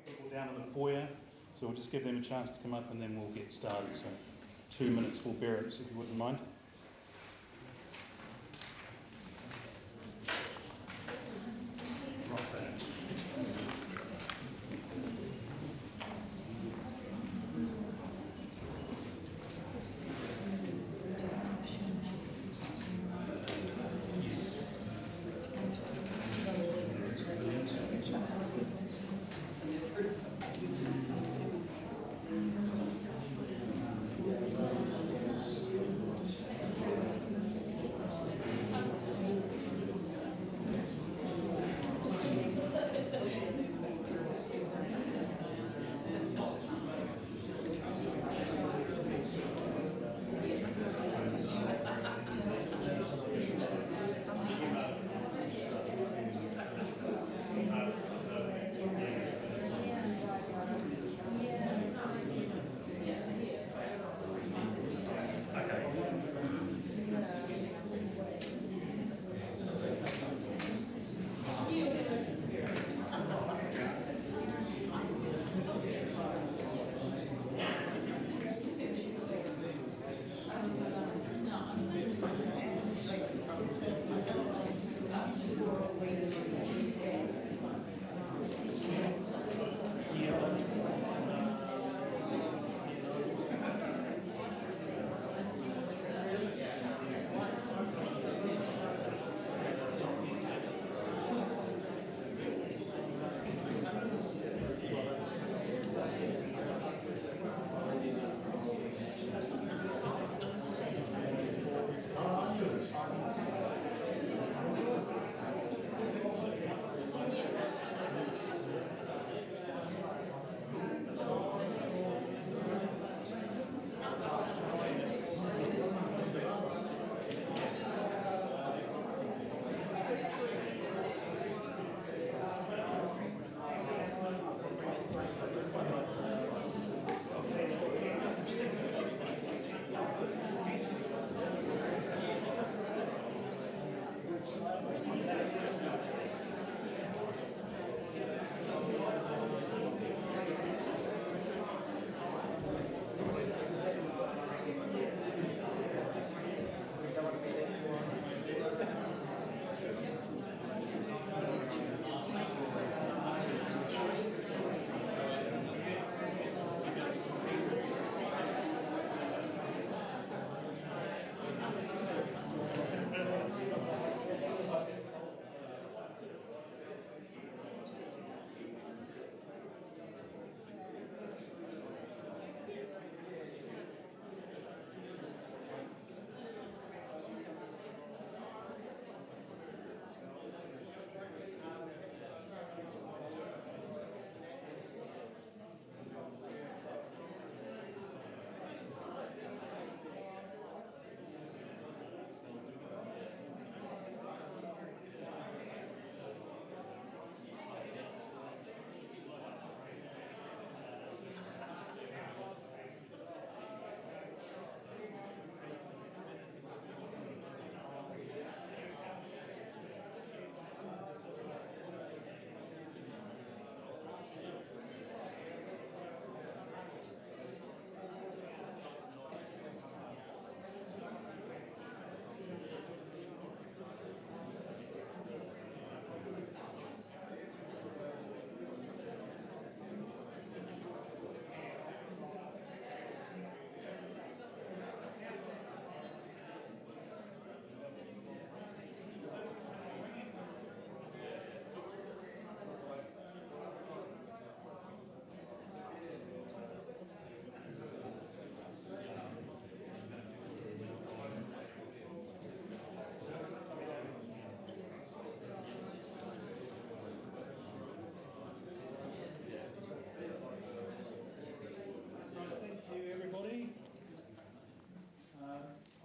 people down in the foyer, so we'll just give them a chance to come up and then we'll get started. So 2 minutes forbearance, if you wouldn't mind.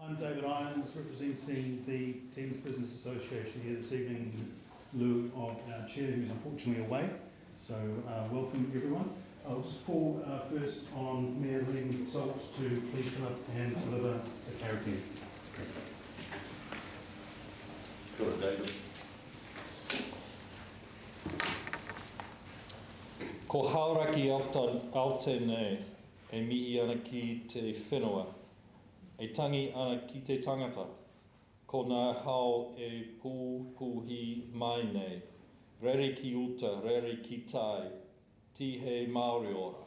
I'm David Irons, representing the Teams Business Association here this evening in lieu of our chair, who's unfortunately away. So welcome everyone. I'll just call first on Mayor Len Salt to please come up and deliver the carry. Kia ora, David. Ko hauraki Aotearoa e mihi ana ki te whenua, e tangi ana ki te tangata, ko ngā hao e pūpuhi mai nei, rere ki uta, rere ki tai, tihe Māori ora.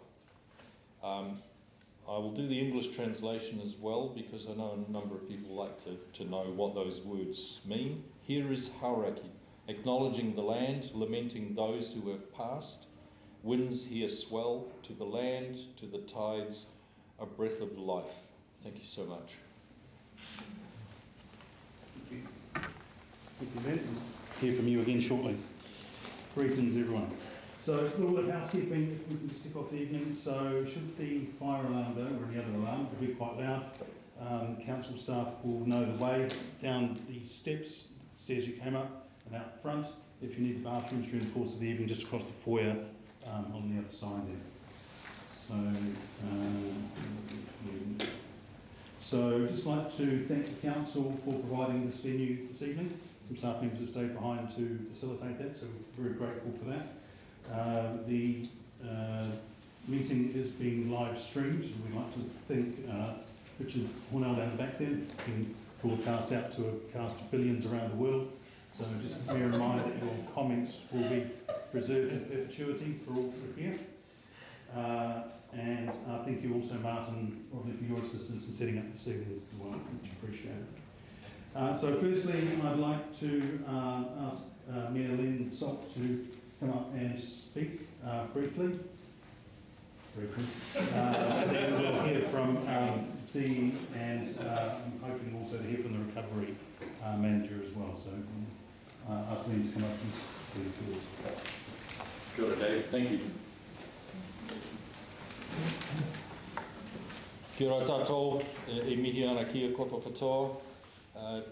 I will do the English translation as well because I know a number of people like to know what those words mean. Here is hauraki, acknowledging the land, lamenting those who have passed. Winds here swell, to the land, to the tides, a breath of life. Thank you so much. Thank you. Thank you, Ben. Hear from you again shortly. Greetings, everyone. So, a little bit of housekeeping, if we can stick off the evening. So, should the fire alarm go, or any other alarm, it'll be quite loud. Council staff will know the way down the stairs you came up, and out front. If you need the bathrooms during the course of the evening, just across the foyer on the other side there. So, I'd just like to thank the council for providing this venue this evening. Some staff members have stayed behind to facilitate that, so we're very grateful for that. The meeting is being live streamed, and we'd like to thank Richard Hornell down the back there, being broadcast out to a cast of billions around the world. So just bear in mind that your comments will be preserved in perpetuity for all to hear. And thank you also, Martin, for your assistance in setting up this evening as well, much appreciated. So firstly, I'd like to ask Mayor Lynn Salt to come up and speak briefly. Then we'll hear from C, and I'm hoping also to hear from the recovery manager as well. So ask Lynn to come up and speak. Kia ora, Dave. Thank you. Kia ora tātou, e mihi ana kia koto katoa.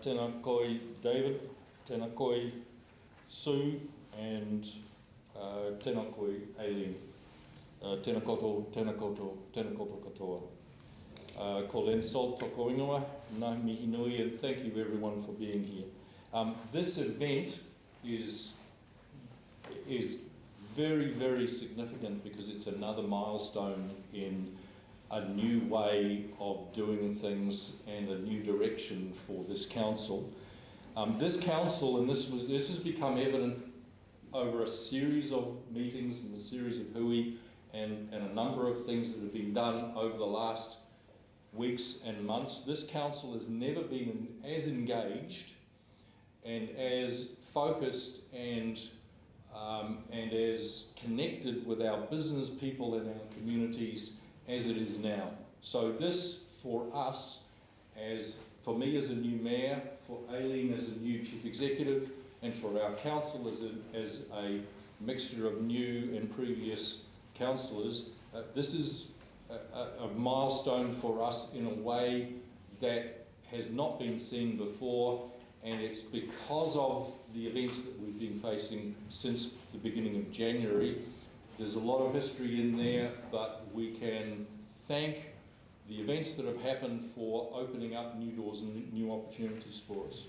Tēnā koi David, tēnā koi Sue, and tēnā koi Aileen. Tēnā koto katoa. Ko Len Salt toko ingoa, nā mihi nui, and thank you everyone for being here. This event is very, very significant because it's another milestone in a new way of doing things and a new direction for this council. This council, and this has become evident over a series of meetings and a series of hui and a number of things that have been done over the last weeks and months. This council has never been as engaged and as focused and as connected with our business people and our communities as it is now. So this, for us, for me as a new mayor, for Aileen as a new chief executive, and for our council as a mixture of new and previous councillors, this is a milestone for us in a way that has not been seen before, and it's because of the events that we've been facing since the beginning of January. There's a lot of history in there, but we can thank the events that have happened for opening up new doors and new opportunities for us.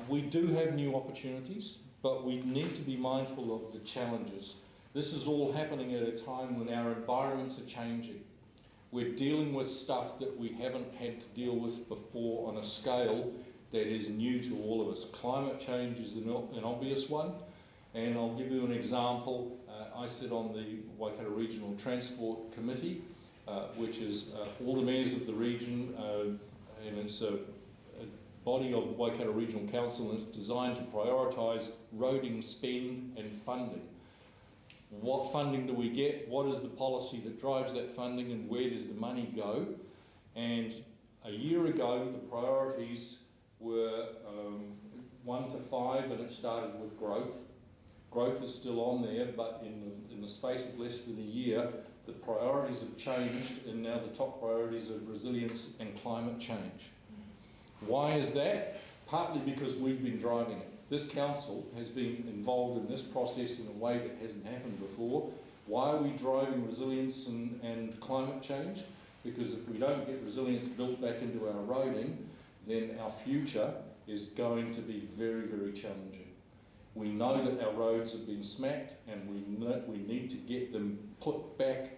We do have new opportunities, but we need to be mindful of the challenges. This is all happening at a time when our environments are changing. We're dealing with stuff that we haven't had to deal with before on a scale that is new to all of us. Climate change is an obvious one, and I'll give you an example. I sit on the Waikato Regional Transport Committee, which is all the mayors of the region, and it's a body of Waikato Regional Council, and it's designed to prioritise roading spend and funding. What funding do we get? What is the policy that drives that funding, and where does the money go? And a year ago, the priorities were 1 to 5, and it started with growth. Growth is still on there, but in the space of less than a year, the priorities have changed, and now the top priorities are resilience and climate change. Why is that? Partly because we've been driving it. This council has been involved in this process in a way that hasn't happened before. Why are we driving resilience and climate change? Because if we don't get resilience built back into our roading, then our future is going to be very, very challenging. We know that our roads have been smacked, and we need to get them built back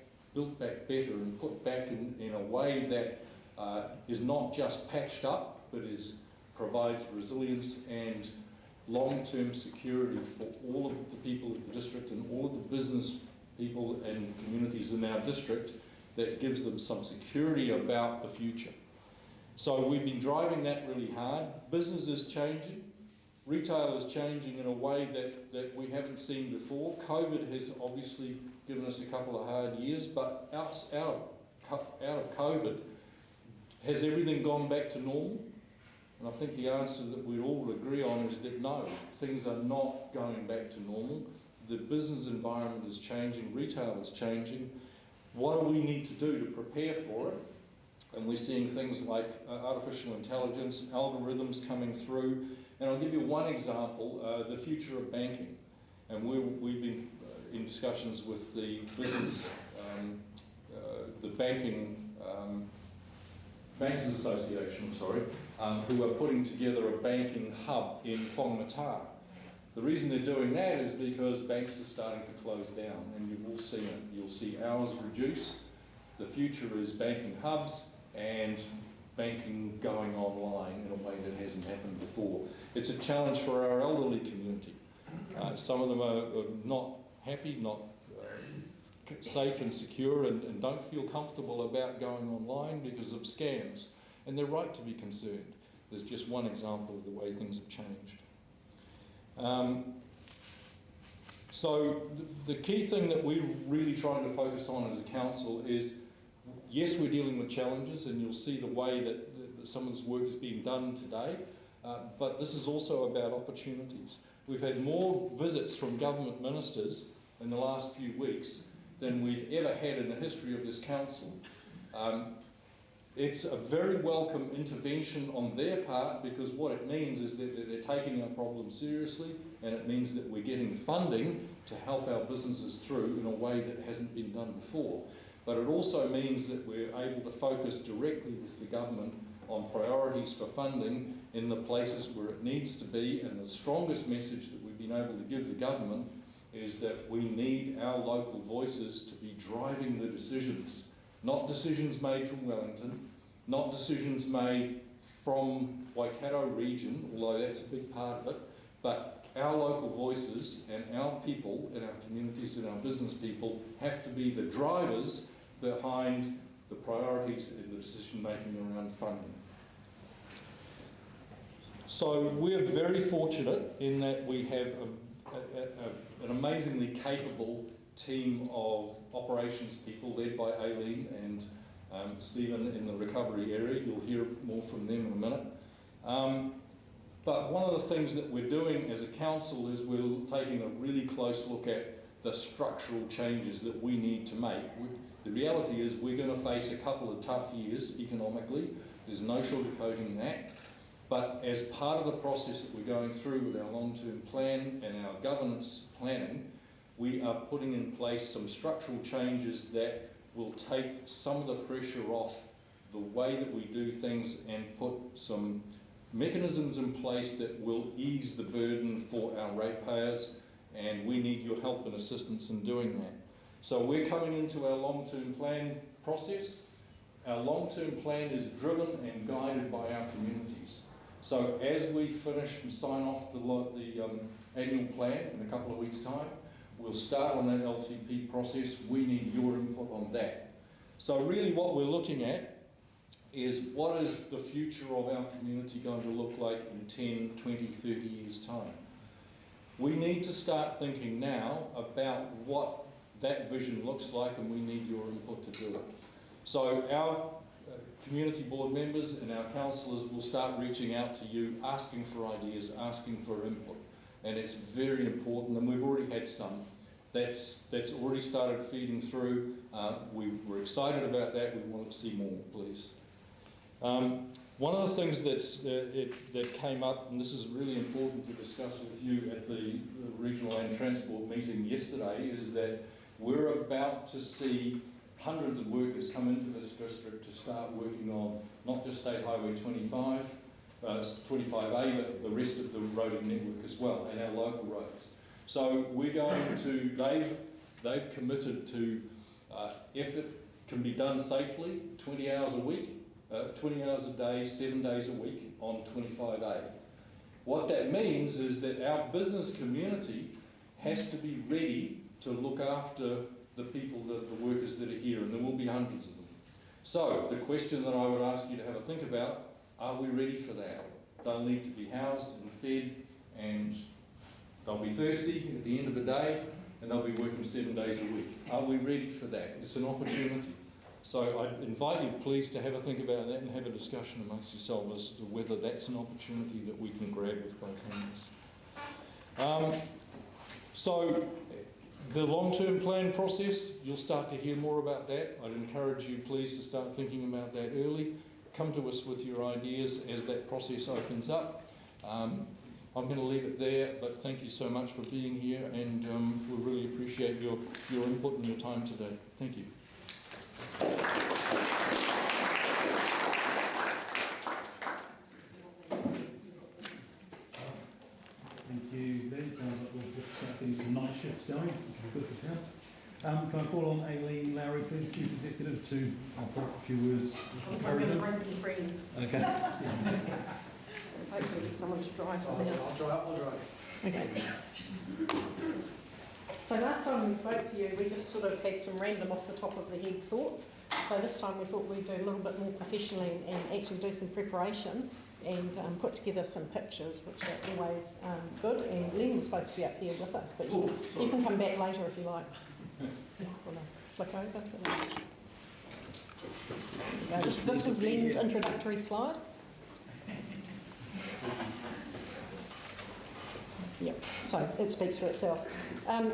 better and put back in a way that is not just patched up, but provides resilience and long-term security for all of the people of the district and all of the business people and communities in our district, that gives them some security about the future. So we've been driving that really hard. Business is changing. Retail is changing in a way that we haven't seen before. COVID has obviously given us a couple of hard years, but out of COVID, has everything gone back to normal? And I think the answer that we all agree on is that no, things are not going back to normal. The business environment is changing, retail is changing. What do we need to do to prepare for it? And we're seeing things like artificial intelligence, algorithms coming through. And I'll give you one example, the future of banking. And we've been in discussions with the business, the Bankers Association, who are putting together a banking hub in Whangamata. The reason they're doing that is because banks are starting to close down, and you've all seen it. You'll see hours reduce. The future is banking hubs and banking going online in a way that hasn't happened before. It's a challenge for our elderly community. Some of them are not happy, not safe and secure, and don't feel comfortable about going online because of scams. And they're right to be concerned. There's just one example of the way things have changed. So the key thing that we're really trying to focus on as a council is, yes, we're dealing with challenges, and you'll see the way that some of this work is being done today, but this is also about opportunities. We've had more visits from government ministers in the last few weeks than we've ever had in the history of this council. It's a very welcome intervention on their part, because what it means is that they're taking our problem seriously, and it means that we're getting funding to help our businesses through in a way that hasn't been done before. But it also means that we're able to focus directly with the government on priorities for funding in the places where it needs to be, and the strongest message that we've been able to give the government is that we need our local voices to be driving the decisions. Not decisions made from Wellington, not decisions made from Waikato region, although that's a big part of it, but our local voices and our people in our communities and our business people have to be the drivers behind the priorities and the decision making around funding. So we're very fortunate in that we have an amazingly capable team of operations people led by Aileen and Stephen in the recovery area. You'll hear more from them in a minute. But one of the things that we're doing as a council is we're taking a really close look at the structural changes that we need to make. The reality is we're going to face a couple of tough years economically. There's no sugarcoating that. But as part of the process that we're going through with our long-term plan and our governance planning, we are putting in place some structural changes that will take some of the pressure off the way that we do things and put some mechanisms in place that will ease the burden for our ratepayers, and we need your help and assistance in doing that. So we're coming into our long-term plan process. Our long-term plan is driven and guided by our communities. So as we finish and sign off the annual plan in a couple of weeks' time, we'll start on that LTP process. We need your input on that. So really what we're looking at is, what is the future of our community going to look like in 10, 20, 30 years' time? We need to start thinking now about what that vision looks like, and we need your input to do it. So our community board members and our councillors will start reaching out to you, asking for ideas, asking for input. And it's very important, and we've already had some. That's already started feeding through. We're excited about that. We want to see more, please. One of the things that came up, and this is really important to discuss with you at the Regional Land Transport meeting yesterday, is that we're about to see hundreds of workers come into this district to start working on not just State Highway 25, 25A, but the rest of the roading network as well, and our local roads. So we're going to, they've committed to, if it can be done safely, 20 hours a week, 20 hours a day, 7 days a week on 25A. What that means is that our business community has to be ready to look after the people, the workers that are here, and there will be hundreds of them. So the question that I would ask you to have a think about, are we ready for that? They'll need to be housed and fed, and they'll be thirsty at the end of the day, and they'll be working 7 days a week. Are we ready for that? It's an opportunity. So I invite you please to have a think about that and have a discussion amongst yourselves as to whether that's an opportunity that we can grab with both hands. So the long-term plan process, you'll start to hear more about that. I'd encourage you please to start thinking about that early. Come to us with your ideas as that process opens up. I'm going to leave it there, but thank you so much for being here, and we really appreciate your input and your time today. Thank you. Thank you, Ben. Sounds like we'll just start getting some night shifts going, which will be good for town. Can I call on Aileen Lowry, please, Chief Executive, to offer up a few words? I'm going to bring some friends. Okay. Hopefully get someone to drive for minutes. I'll drive. Okay. So last time we spoke to you, we just sort of had some random off the top of the head thoughts. So this time we thought we'd do a little bit more professionally and actually do some preparation and put together some pictures, which are always good. And Len was supposed to be up here with us, but you can come back later if you like. Flick over to that. This was Len's introductory slide. Yep, so it speaks for itself.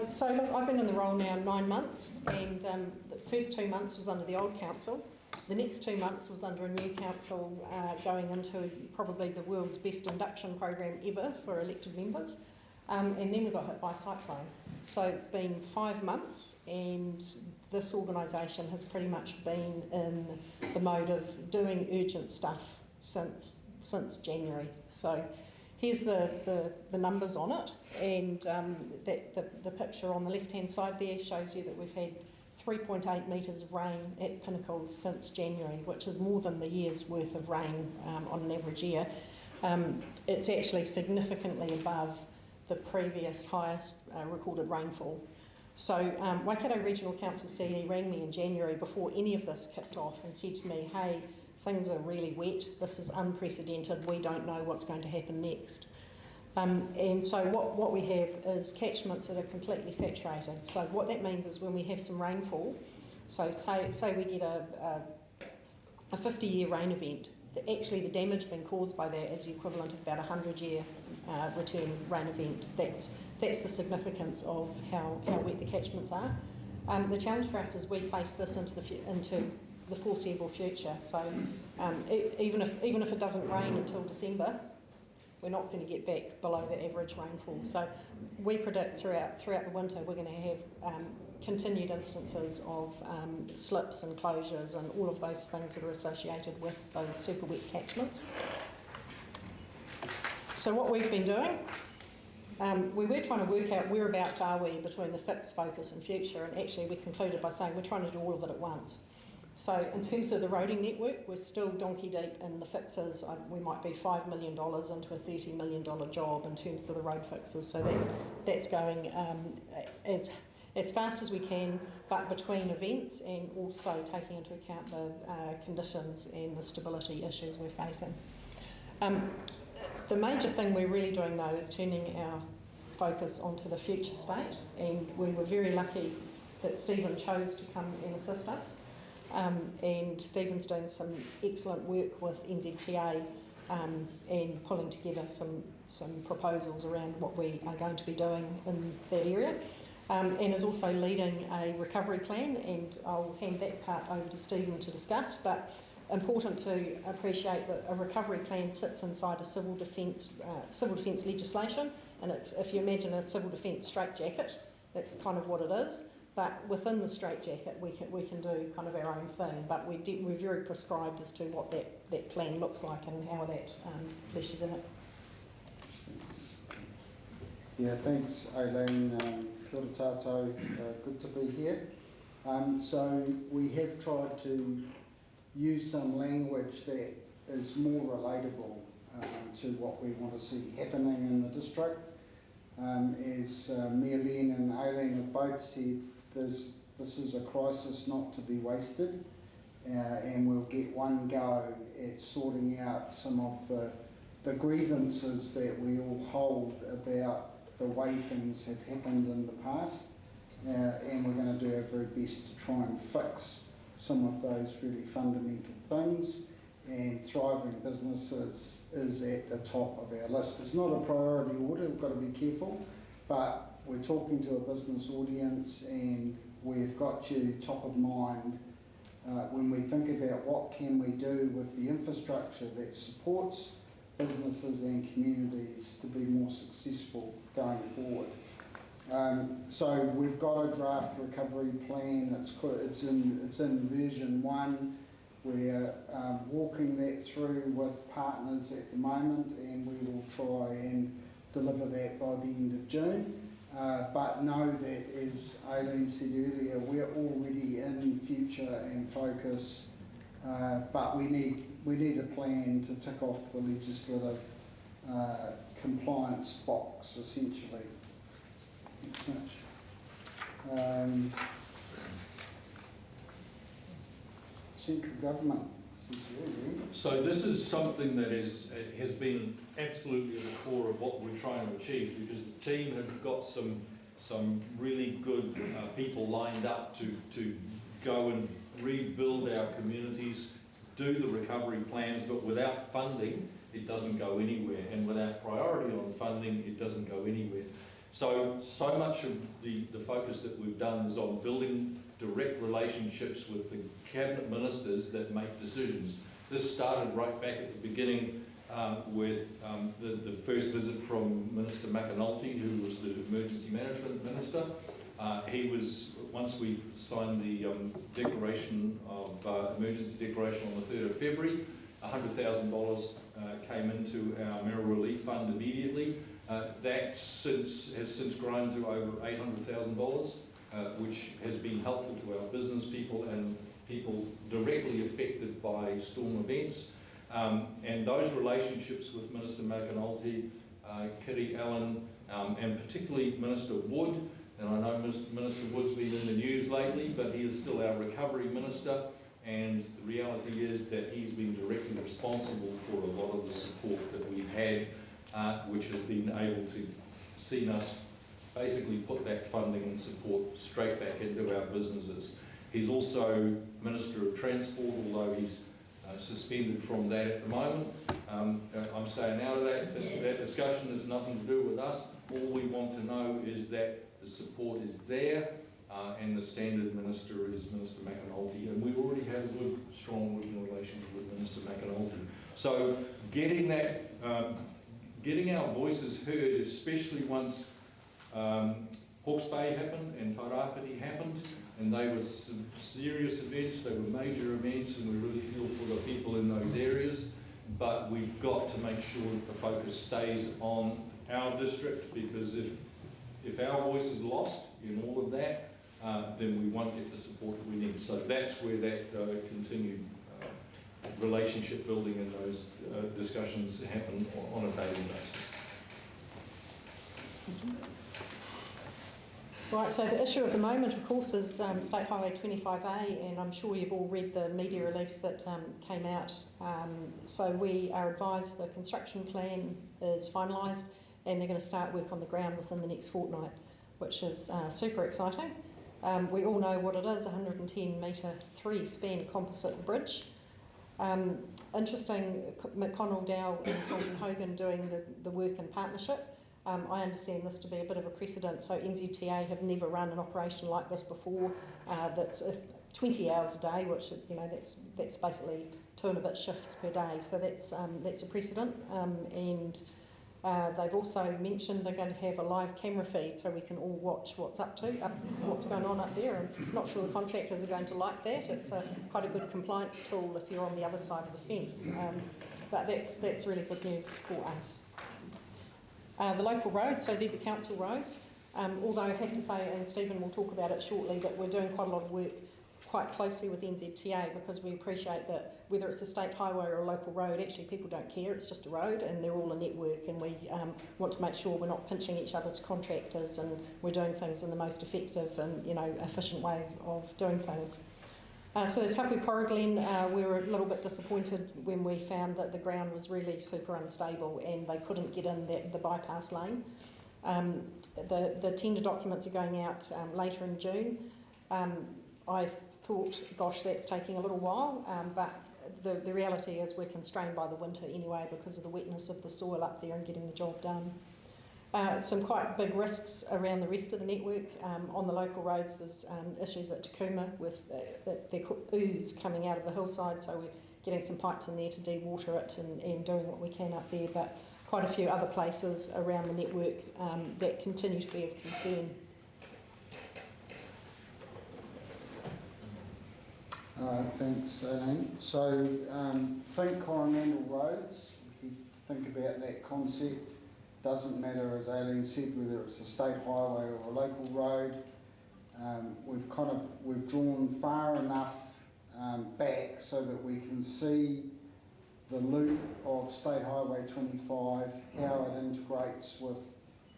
So look, I've been in the role now 9 months, and the first 2 months was under the old council. The next 2 months was under a new council going into probably the world's best induction program ever for elected members. And then we got hit by a cyclone. So it's been 5 months, and this organisation has pretty much been in the mode of doing urgent stuff since January. So here's the numbers on it, and the picture on the left-hand side there shows you that we've had 3.8 metres of rain at Pinnacles since January, which is more than the year's worth of rain on an average year. It's actually significantly above the previous highest recorded rainfall. So Waikato Regional Council CE rang me in January before any of this kicked off and said to me, hey, things are really wet, this is unprecedented, we don't know what's going to happen next. And so what we have is catchments that are completely saturated. So what that means is when we have some rainfall, so say we get a 50-year rain event, actually the damage being caused by that is the equivalent of about a 100-year return rain event. That's the significance of how wet the catchments are. The challenge for us is we face this into the foreseeable future. So even if it doesn't rain until December, we're not going to get back below the average rainfall. So we predict throughout the winter we're going to have continued instances of slips and closures and all of those things that are associated with those super wet catchments. So what we've been doing, we were trying to work out whereabouts are we between the fix, focus and future, and actually we concluded by saying we're trying to do all of it at once. So in terms of the roading network, we're still donkey deep in the fixes. We might be $5 million into a $30 million job in terms of the road fixes. So that's going as fast as we can, but between events and also taking into account the conditions and the stability issues we're facing. The major thing we're really doing though is turning our focus onto the future state, and we were very lucky that Stephen chose to come and assist us. And Stephen's doing some excellent work with NZTA and pulling together some proposals around what we are going to be doing in that area, and is also leading a recovery plan, and I'll hand that part over to Stephen to discuss. But important to appreciate that a recovery plan sits inside a civil defence legislation, and it's, if you imagine a civil defence straitjacket, that's kind of what it is. but within the straitjacket we can do kind of our own thing, but we're very prescribed as to what that plan looks like and how that fleshes in it. Yeah, thanks Aileen, kia ora tātou, good to be here. So we have tried to use some language that is more relatable to what we want to see happening in the district. As Maylene and Aileen have both said, this is a crisis not to be wasted, and we'll get one go at sorting out some of the grievances that we all hold about the way things have happened in the past, and we're going to do our very best to try and fix some of those really fundamental things, and thriving businesses is at the top of our list. It's not a priority order, we've got to be careful, but we're talking to a business audience and we've got you top of mind when we think about what can we do with the infrastructure that supports businesses and communities to be more successful going forward. So we've got a draft recovery plan. It's in version 1. We're walking that through with partners at the moment, and we will try and deliver that by the end of June. But know that, as Aileen said earlier, we're already in future and focus, but we need a plan to tick off the legislative compliance box, essentially. Thanks much. Central government. So this is something that has been absolutely at the core of what we're trying to achieve, because the team have got some really good people lined up to go and rebuild our communities, do the recovery plans, but without funding it doesn't go anywhere, and without priority on funding it doesn't go anywhere. So much of the focus that we've done is on building direct relationships with the cabinet ministers that make decisions. This started right back at the beginning with the first visit from Minister Mackay, who was the Emergency Management Minister. Once we signed the declaration of emergency declaration on the 3rd of February, $100,000 came into our Mirror Relief Fund immediately. That has since grown to over $800,000. Which has been helpful to our business people and people directly affected by storm events. And those relationships with Minister McAnulty, Kitty Allen, and particularly Minister Wood, and I know Minister Wood's been in the news lately, but he is still our recovery minister, and the reality is that he's been directly responsible for a lot of the support that we've had, which has been able to see us basically put that funding and support straight back into our businesses. He's also Minister of Transport, although he's suspended from that at the moment. I'm staying out of that discussion. There's nothing to do with us. All we want to know is that the support is there, and the standard minister is Minister McAnulty, and we already have a good, strong working relationship with Minister McAnulty. So getting our voices heard, especially once Hawke's Bay happened and Tairāwhiti happened, and they were some serious events, they were major events, and we really feel for the people in those areas, but we've got to make sure that the focus stays on our district, because if our voice is lost in all of that, then we won't get the support that we need. So that's where that continued relationship building and those discussions happen on a daily basis. Right, so the issue at the moment, of course, is State Highway 25A, and I'm sure you've all read the media release that came out. So we are advised the construction plan is finalised, and they're going to start work on the ground within the next fortnight, which is super exciting. We all know what it is, 110 metre 3-span composite bridge. Interesting, McConnell, Dow and Thornton Hogan doing the work in partnership. I understand this to be a bit of a precedent, so NZTA have never run an operation like this before. That's 20 hours a day, which, you know, that's basically 2 and a bit shifts per day. So that's a precedent, and They've also mentioned they're going to have a live camera feed so we can all watch what's what's going on up there. I'm not sure the contractors are going to like that. It's quite a good compliance tool if you're on the other side of the fence. But that's really good news for us. The local roads, so these are council roads. Although I have to say, and Stephen will talk about it shortly, that we're doing quite a lot of work quite closely with NZTA because we appreciate that whether it's a state highway or a local road, actually people don't care, it's just a road and they're all a network, and we want to make sure we're not pinching each other's contractors and we're doing things in the most effective and efficient way of doing things. So the Tapu Coroglen, we were a little bit disappointed when we found that the ground was really super unstable and they couldn't get in the bypass lane. The tender documents are going out later in June. I thought, gosh, that's taking a little while, but the reality is we're constrained by the winter anyway because of the wetness of the soil up there and getting the job done. Some quite big risks around the rest of the network. On the local roads, there's issues at Takuma with the ooze coming out of the hillside, so we're getting some pipes in there to de-water it and doing what we can up there, but quite a few other places around the network that continue to be of concern. Thanks, Elaine. So, think Coromandel roads. If you think about that concept, doesn't matter, as Aileen said, whether it's a state highway or a local road. We've drawn far enough back so that we can see the loop of State Highway 25, how it integrates with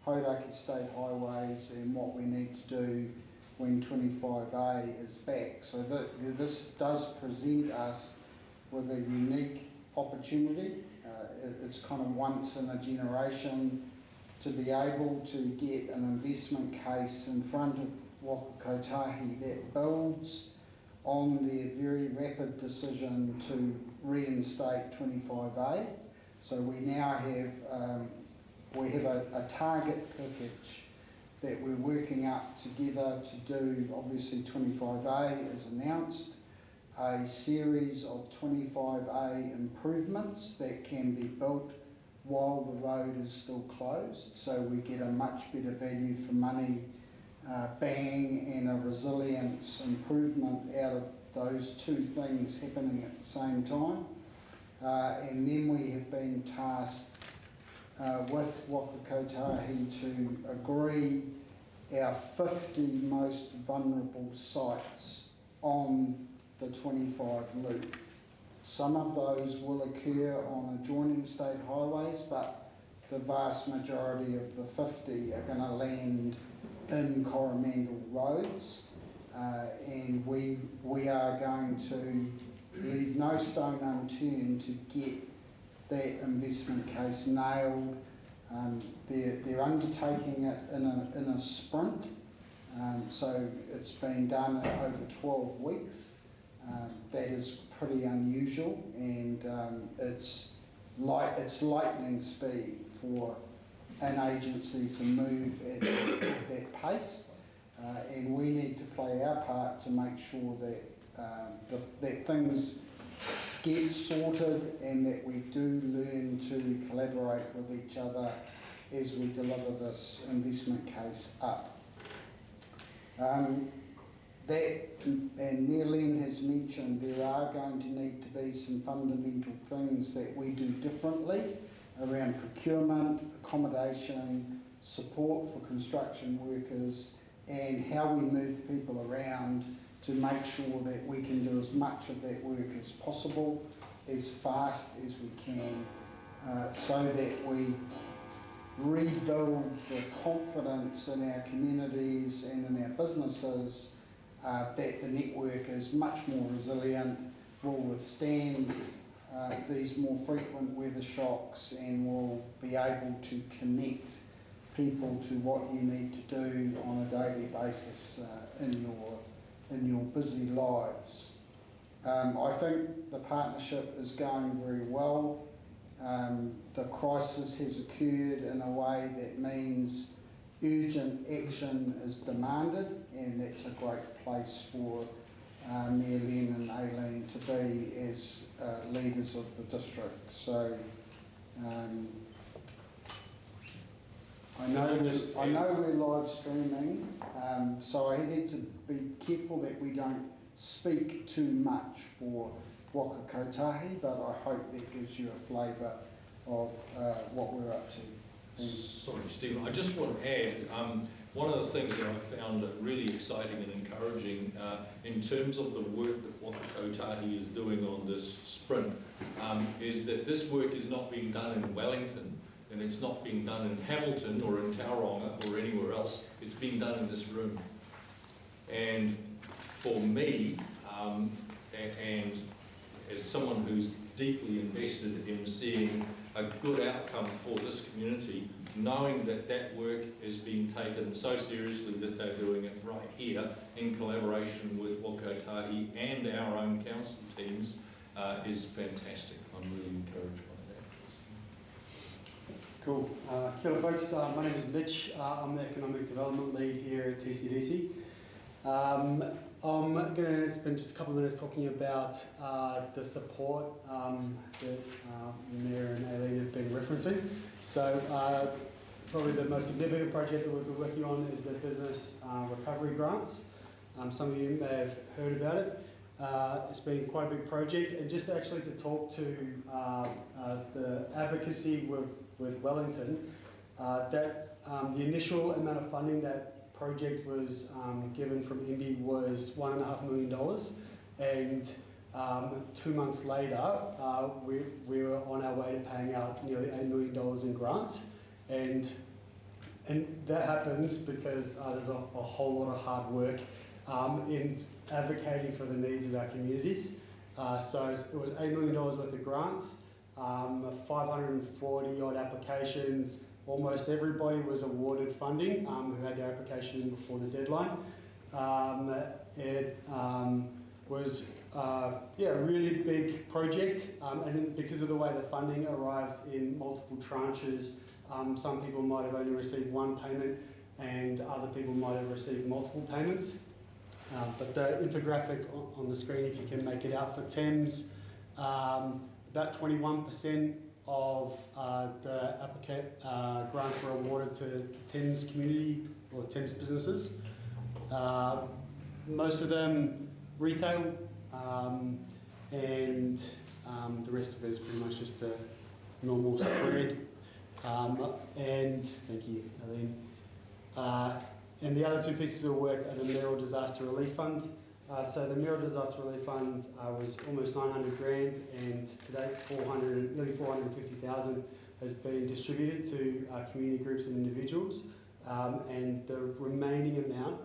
Hauraki State Highways and what we need to do when 25A is back. So this does present us with a unique opportunity. It's kind of once in a generation to be able to get an investment case in front of Waka Kotahi that builds on their very rapid decision to reinstate 25A. So we now have a target package that we're working up together to do. Obviously 25A is announced, a series of 25A improvements that can be built while the road is still closed, so we get a much better value for money bang and a resilience improvement out of those two things happening at the same time. And then we have been tasked with Waka Kotahi to agree our 50 most vulnerable sites on the 25 loop. Some of those will occur on adjoining state highways, but the vast majority of the 50 are going to land in Coromandel roads, and we are going to leave no stone unturned to get that investment case nailed. They're undertaking it in a sprint, so it's been done over 12 weeks. That is pretty unusual, and it's lightning speed for an agency to move at that pace, and we need to play our part to make sure that that things get sorted and that we do learn to collaborate with each other as we deliver this investment case up. That, and Marilyn has mentioned, there are going to need to be some fundamental things that we do differently around procurement, accommodation, support for construction workers, and how we move people around to make sure that we can do as much of that work as possible, as fast as we can, so that we rebuild the confidence in our communities and in our businesses that the network is much more resilient, will withstand these more frequent weather shocks, and will be able to connect people to what you need to do on a daily basis in your busy lives. I think the partnership is going very well. The crisis has occurred in a way that means urgent action is demanded, and that's a great place for Marilyn and Aileen to be as leaders of the district. So I know we're live streaming, so I need to be careful that we don't speak too much for Waka Kotahi, but I hope that gives you a flavour of what we're up to. Sorry, Stephen, I just want to add, one of the things that I found really exciting and encouraging in terms of the work that Waka Kotahi is doing on this sprint is that this work is not being done in Wellington, and it's not being done in Hamilton or in Tauranga or anywhere else. It's being done in this room. And for me, and as someone who's deeply invested in seeing a good outcome for this community, knowing that that work is being taken so seriously that they're doing it right here in collaboration with Wakotahi and our own council teams is fantastic. I'm really encouraged by that. Cool. Kia ora folks, my name is Mitch. I'm the Economic Development Lead here at TCDC. I'm going to spend just a couple of minutes talking about the support that Mayor and Aileen have been referencing. So probably the most significant project that we've been working on is the business recovery grants. Some of you may have heard about it. It's been quite a big project, and just actually to talk to the advocacy with Wellington, that the initial amount of funding that project was given from MB was $1.5 million, and 2 months later we were on our way to paying out nearly $8 million in grants, and that happens because there's a whole lot of hard work in advocating for the needs of our communities. So it was $8 million worth of grants, 540 odd applications. Almost everybody was awarded funding who had their application in before the deadline. It was a really big project, and then because of the way the funding arrived in multiple tranches, some people might have only received one payment and other people might have received multiple payments. But the infographic on the screen, if you can make it out for Thames, about 21% of the grants were awarded to Thames community or Thames businesses. Most of them retail, and the rest of it is pretty much just a normal spread. And thank you, Aileen. And the other two pieces of work are the Mayoral Disaster Relief Fund. So the Mayoral Disaster Relief Fund was almost 900 grand, and to date nearly 450,000 has been distributed to community groups and individuals, and the remaining amount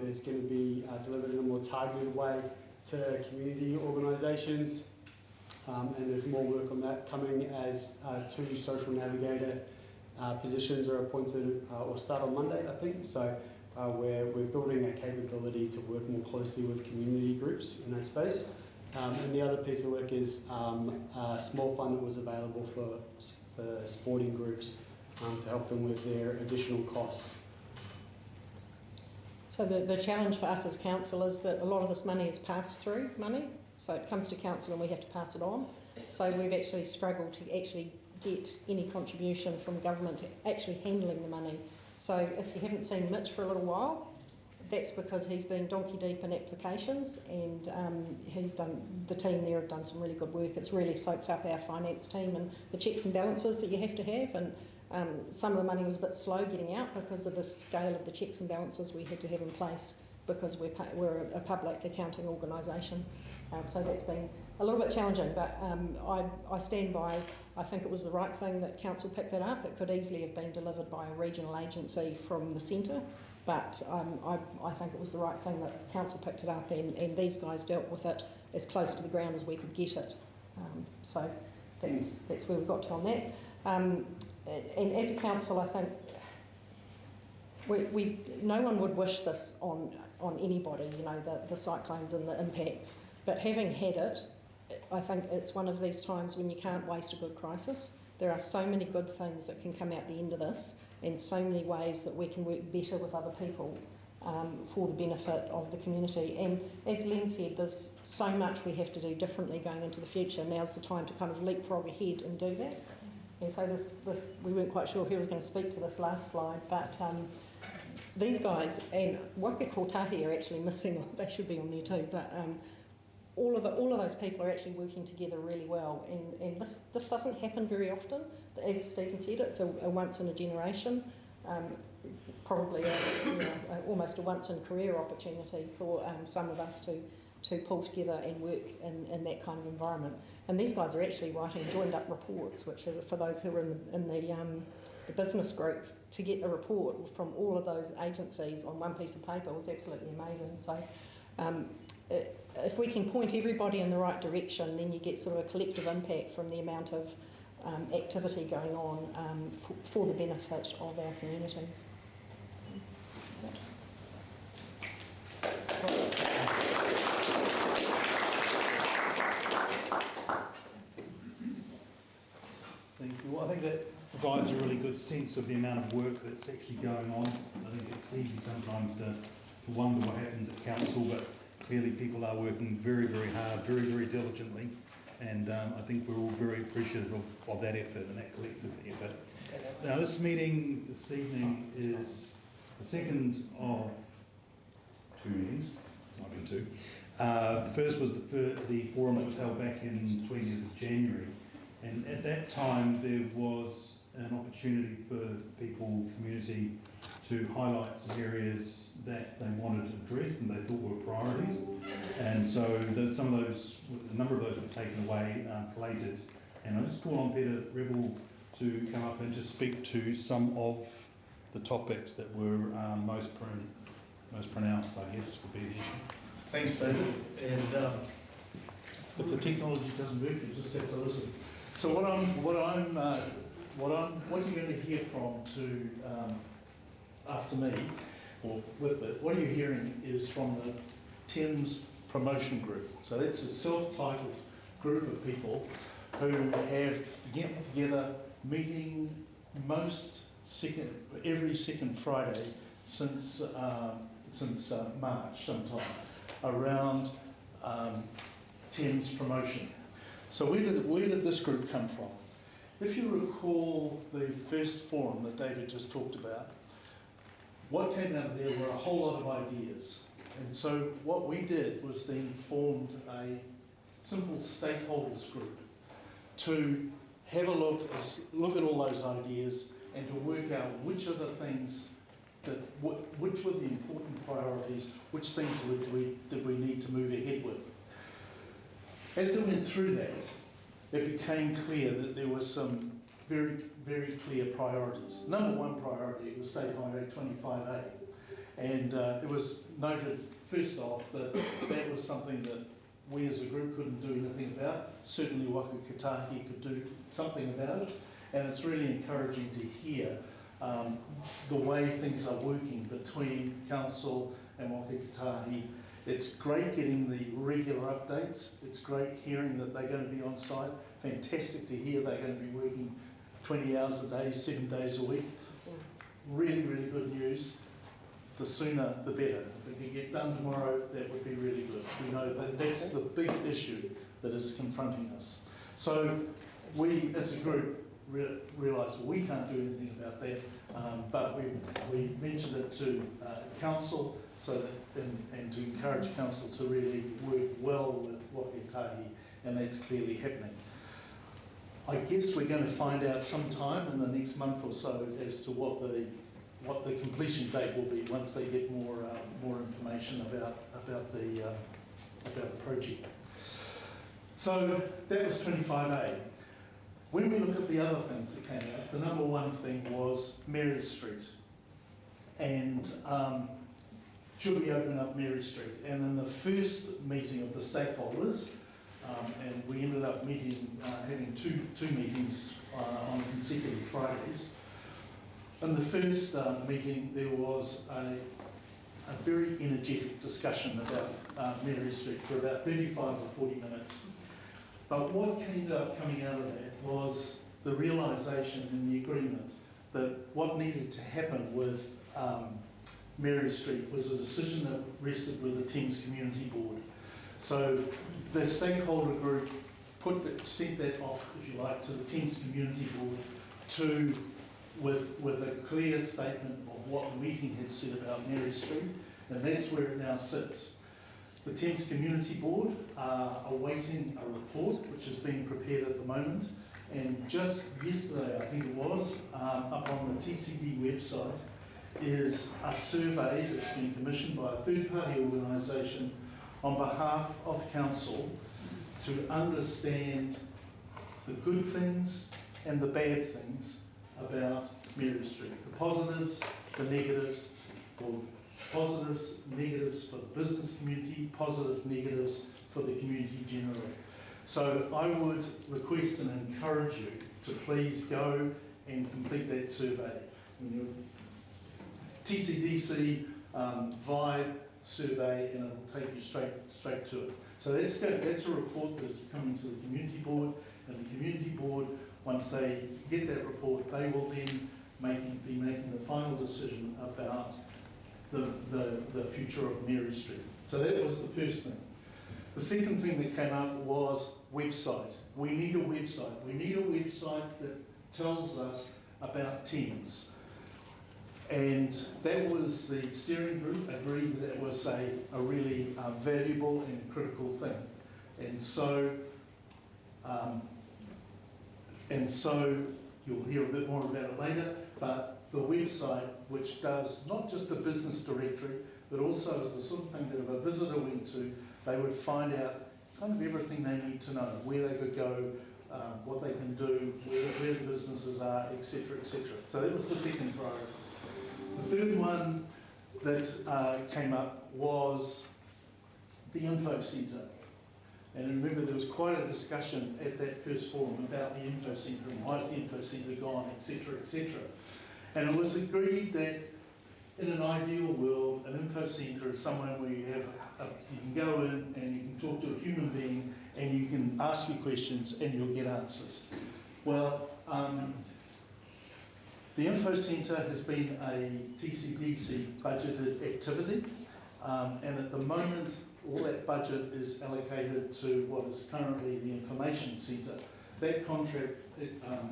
is going to be delivered in a more targeted way to community organisations, and there's more work on that coming as 2 social navigator positions are appointed or start on Monday, I think. So we're building a capability to work more closely with community groups in that space. And the other piece of work is a small fund that was available for sporting groups to help them with their additional costs. So the challenge for us as council is that a lot of this money is pass-through money, so it comes to council and we have to pass it on. So we've actually struggled to actually get any contribution from government to actually handling the money. So if you haven't seen Mitch for a little while, that's because he's been donkey deep in applications, and the team there have done some really good work. It's really soaked up our finance team and the checks and balances that you have to have, and some of the money was a bit slow getting out because of the scale of the checks and balances we had to have in place because we're a public accounting organisation. So that's been a little bit challenging, but I stand by. I think it was the right thing that council picked that up. It could easily have been delivered by a regional agency from the centre, but I think it was the right thing that council picked it up, and these guys dealt with it as close to the ground as we could get it. So that's where we got to on that. And as a council, I think no one would wish this on anybody, you know, the cyclones and the impacts. But having had it, I think it's one of these times when you can't waste a good crisis. There are so many good things that can come out the end of this, and so many ways that we can work better with other people for the benefit of the community. And as Len said, there's so much we have to do differently going into the future. Now's the time to kind of leapfrog ahead and do that. And so we weren't quite sure who was going to speak to this last slide, but these guys, and Waka Kotahi are actually missing, they should be on there too, but all of those people are actually working together really well, and this doesn't happen very often. As Stephen said, it's a once in a generation, probably almost a once in a career opportunity for some of us to pull together and work in that kind of environment. And these guys are actually writing joined up reports, which is for those who are in the business group, to get a report from all of those agencies on one piece of paper was absolutely amazing. So if we can point everybody in the right direction, then you get sort of a collective impact from the amount of activity going on for the benefit of our communities. Thank you. Well, I think that provides a really good sense of the amount of work that's actually going on. I think it's easy sometimes to wonder what happens at council, but clearly people are working very, very hard, very, very diligently, and I think we're all very appreciative of that effort and that collective effort. Now, this meeting this evening is the second of two meetings. It's not been two. The first was the forum that was held back in 20th of January. And at that time, there was an opportunity for people, community, to highlight some areas that they wanted to address and they thought were priorities. And so a number of those were taken away, collated. And I just call on Peter Rebel to come up and just speak to some of the topics that were most pronounced, I guess, would be the issue. Thanks, David. And if the technology doesn't work, you just have to listen. So what you're going to hear from after me, or with it, what you're hearing is from the Thames Promotion Group. So that's a self-titled group of people who have get together, meeting every second Friday since March sometime, around Thames promotion. So where did this group come from? If you recall the first forum that David just talked about, what came out of there were a whole lot of ideas. And so what we did was then formed a simple stakeholders group to have a look at all those ideas and to work out which are the things which were the important priorities, which things did we need to move ahead with. As they went through that, it became clear that there were some very, very clear priorities. Number one priority was State Highway 25A. And it was noted, first off, that was something that we as a group couldn't do anything about. Certainly Waka Kotahi could do something about it. And it's really encouraging to hear the way things are working between Council and Waka Kotahi. It's great getting the regular updates. It's great hearing that they're going to be on site. Fantastic to hear they're going to be working 20 hours a day, 7 days a week. Really, really good news. The sooner, the better. If it could get done tomorrow, that would be really good. We know that that's the big issue that is confronting us. So we, as a group, realised we can't do anything about that, but we mentioned it to Council, so that and to encourage Council to really work well with Waka Kotahi, and that's clearly happening. I guess we're going to find out sometime in the next month or so as to what the completion date will be once they get more information about the project. So that was 25A. When we look at the other things that came out, the number one thing was Mary Street. And should we open up Mary Street? And in the first meeting of the stakeholders, and we ended up having two meetings on consecutive Fridays. In the first meeting, there was a very energetic discussion about Mary Street for about 35 or 40 minutes. But what ended up coming out of that was the realisation and the agreement that what needed to happen with Mary Street was a decision that rested with the Thames Community Board. So the stakeholder group sent that off, if you like, to the Thames Community Board with a clear statement of what the meeting had said about Mary Street, and that's where it now sits. The Thames Community Board are awaiting a report which is being prepared at the moment, and just yesterday, I think it was, up on the TCD website is a survey that's been commissioned by a third-party organisation on behalf of council to understand the good things and the bad things about Mary Street. The positives, the negatives, or positives, negatives for the business community, positive, negatives for the community generally. So I would request and encourage you to please go and complete that survey. TCDC Vibe survey, and it will take you straight to it. So that's a report that is coming to the community board, and the community board, once they get that report, they will then be making the final decision about the future of Mary Street. So that was the first thing. The second thing that came up was website. We need a website. We need a website that tells us about Thames. And that was, the steering group agreed that it was a really valuable and critical thing. And so you'll hear a bit more about it later, but the website, which does not just a business directory, but also is the sort of thing that if a visitor went to, they would find out kind of everything they need to know, where they could go, what they can do, where the businesses are, etc., etc. So that was the second priority. The third one that came up was the info centre. And remember, there was quite a discussion at that first forum about the info centre and why is the info centre gone, etc., etc. And it was agreed that in an ideal world, an info centre is somewhere where you can go in and you can talk to a human being and you can ask your questions and you'll get answers. Well, the info centre has been a TCDC budgeted activity, and at the moment all that budget is allocated to what is currently the information centre. That contract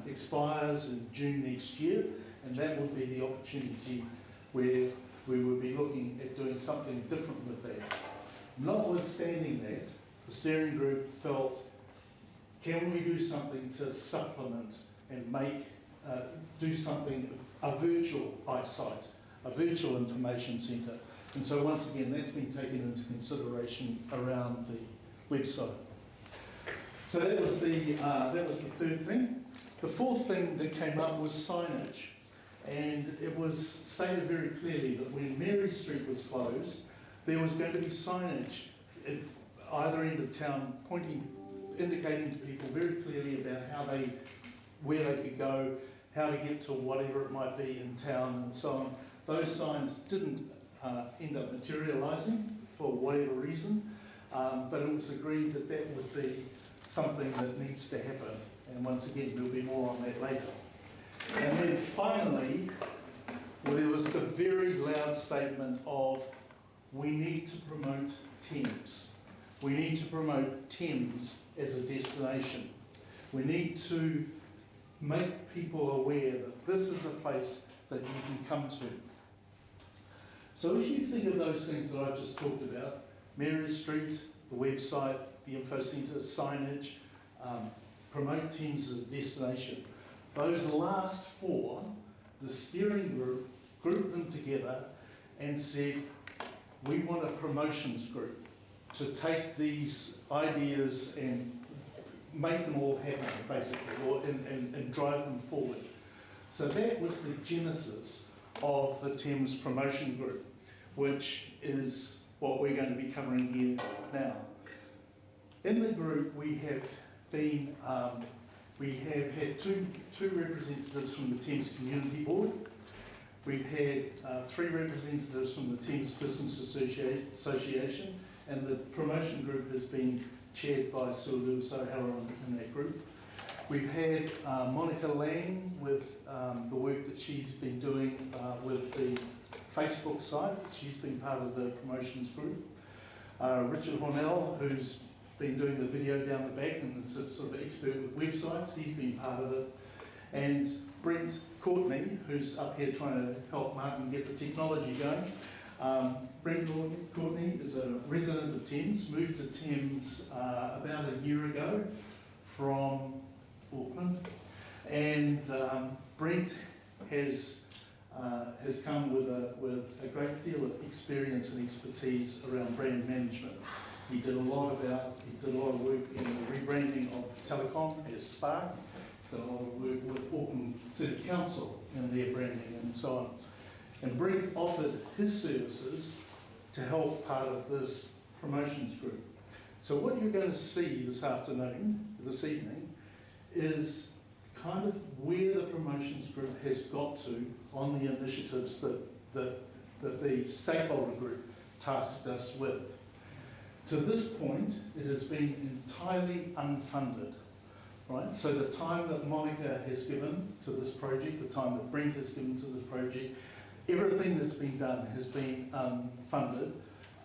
expires in June next year, and that would be the opportunity where we would be looking at doing something different with that. Notwithstanding that, the steering group felt, can we do something to supplement and do something, a virtual site, a virtual information centre. And so once again, that's been taken into consideration around the website. So that was the third thing. The fourth thing that came up was signage. And it was stated very clearly that when Mary Street was closed, there was going to be signage at either end of town indicating to people very clearly about where they could go, how to get to whatever it might be in town and so on. Those signs didn't end up materialising for whatever reason, but it was agreed that that would be something that needs to happen. And once again, there'll be more on that later. And then finally, there was the very loud statement of, we need to promote Thames. We need to promote Thames as a destination. We need to make people aware that this is a place that you can come to. So if you think of those things that I've just talked about, Mary Street, the website, the info centre, signage, promote Thames as a destination, those last four, the steering group grouped them together and said, we want a promotions group to take these ideas and make them all happen, basically, and drive them forward. So that was the genesis of the Thames Promotion Group, which is what we're going to be covering here now. In the group, we have had two representatives from the Thames Community Board. We've had 3 representatives from the Thames Business Association, and the promotion group has been chaired by Sue Lewis O'Halloran in that group. We've had Monica Lang with the work that she's been doing with the Facebook site. She's been part of the promotions group. Richard Hornell, who's been doing the video down the back and is a sort of expert with websites. He's been part of it. And Brent Courtney, who's up here trying to help Martin get the technology going. Brent Courtney is a resident of Thames, moved to Thames about a year ago from Auckland. And Brent has come with a great deal of experience and expertise around brand management. He did a lot of work in the rebranding of Telecom as Spark. He's done a lot of work with Auckland City Council in their branding and so on. And Brent offered his services to help part of this promotions group. So what you're going to see this evening, is kind of where the promotions group has got to on the initiatives that the stakeholder group tasked us with. To this point, it has been entirely unfunded, right? So the time that Monica has given to this project, the time that Brent has given to this project, everything that's been done has been unfunded.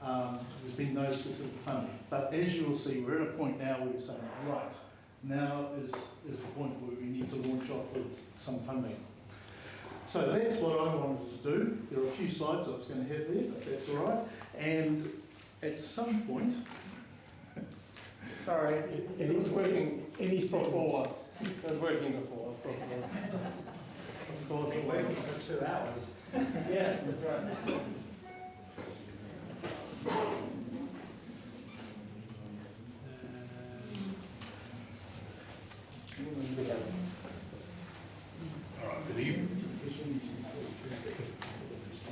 There's been no specific funding. But as you'll see, we're at a point now where we're saying, right, now is the point where we need to launch off with some funding. So that's what I wanted to do. There are a few slides I was going to have there, but that's all right. And at some point... Sorry, it was working before. It was working before, of course it was. Of course it was working for 2 hours. Yeah, that's right.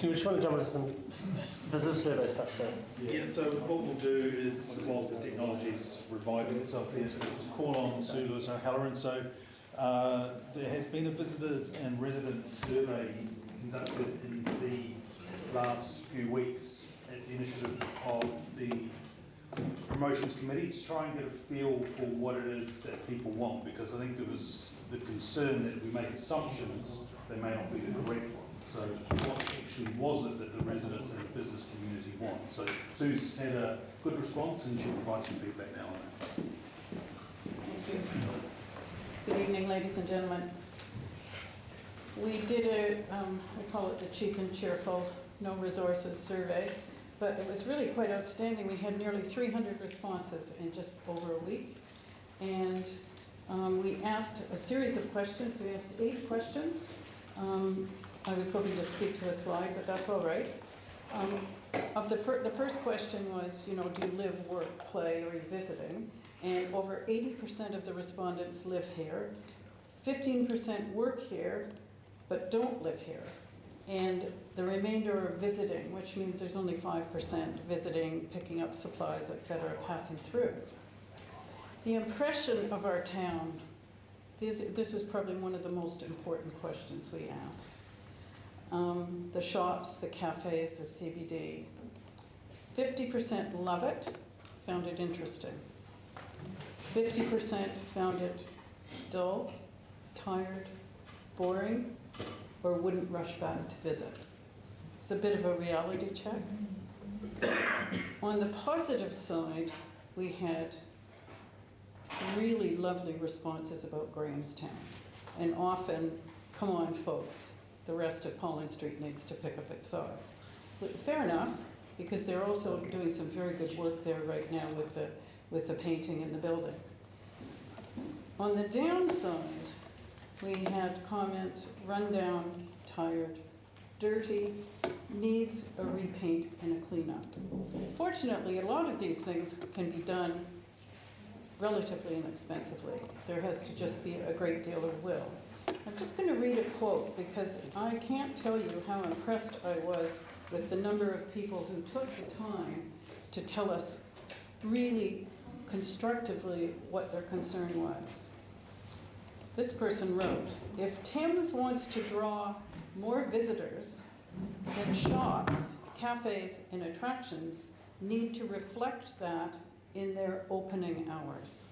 Do you just want to jump into some visitor survey stuff? Yeah, so what we'll do is, whilst the technology's reviving itself here, is call on Sulu O'Halloran. So there has been a visitors and residents survey conducted in the last few weeks at the initiative of the promotions committee to try and get a feel for what it is that people want, because I think there was the concern that we make assumptions they may not be the correct one. So what actually was it that the residents and the business community want? So Sue's had a good response and she'll provide some feedback now on it. Thank you. Good evening, ladies and gentlemen. We did we call it the cheap and cheerful, no resources survey, but it was really quite outstanding. We had nearly 300 responses in just over a week. And we asked a series of questions. We asked 8 questions. I was hoping to speak to a slide, but that's all right. The first question was, do you live, work, play, or are you visiting? And over 80% of the respondents live here. 15% work here, but don't live here. And the remainder are visiting, which means there's only 5% visiting, picking up supplies, etc., passing through. The impression of our town, this was probably one of the most important questions we asked. The shops, the cafes, the CBD. 50% love it, found it interesting. 50% found it dull, tired, boring, or wouldn't rush back to visit. It's a bit of a reality check. On the positive side, we had really lovely responses about Grahamstown. And often, come on folks, the rest of Pauline Street needs to pick up its size. But fair enough, because they're also doing some very good work there right now with the painting in the building. On the downside, we had comments, run down, tired, dirty, needs a repaint and a cleanup. Fortunately, a lot of these things can be done relatively inexpensively. There has to just be a great deal of will. I'm just going to read a quote because I can't tell you how impressed I was with the number of people who took the time to tell us really constructively what their concern was. This person wrote, if Thames wants to draw more visitors, then shops, cafes, and attractions need to reflect that in their opening hours.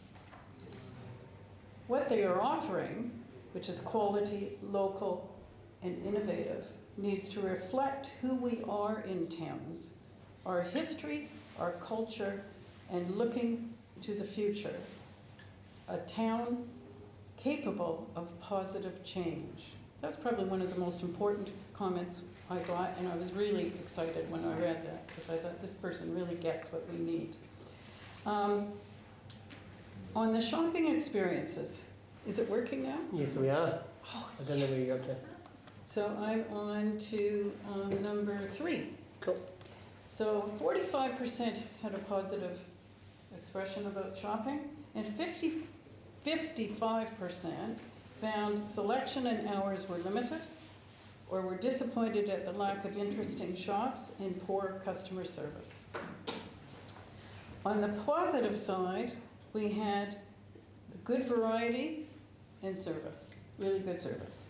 What they are offering, which is quality, local, and innovative, needs to reflect who we are in Thames, our history, our culture, and looking to the future, a town capable of positive change. That's probably one of the most important comments I got, and I was really excited when I read that, because I thought this person really gets what we need. On the shopping experiences, is it working now? Yes, we are. Oh, I don't know where you got to. so I'm on to number 3. Cool. So 45% had a positive expression about shopping, and 55% found selection and hours were limited, or were disappointed at the lack of interesting shops and poor customer service. On the positive side, we had good variety and service, really good service.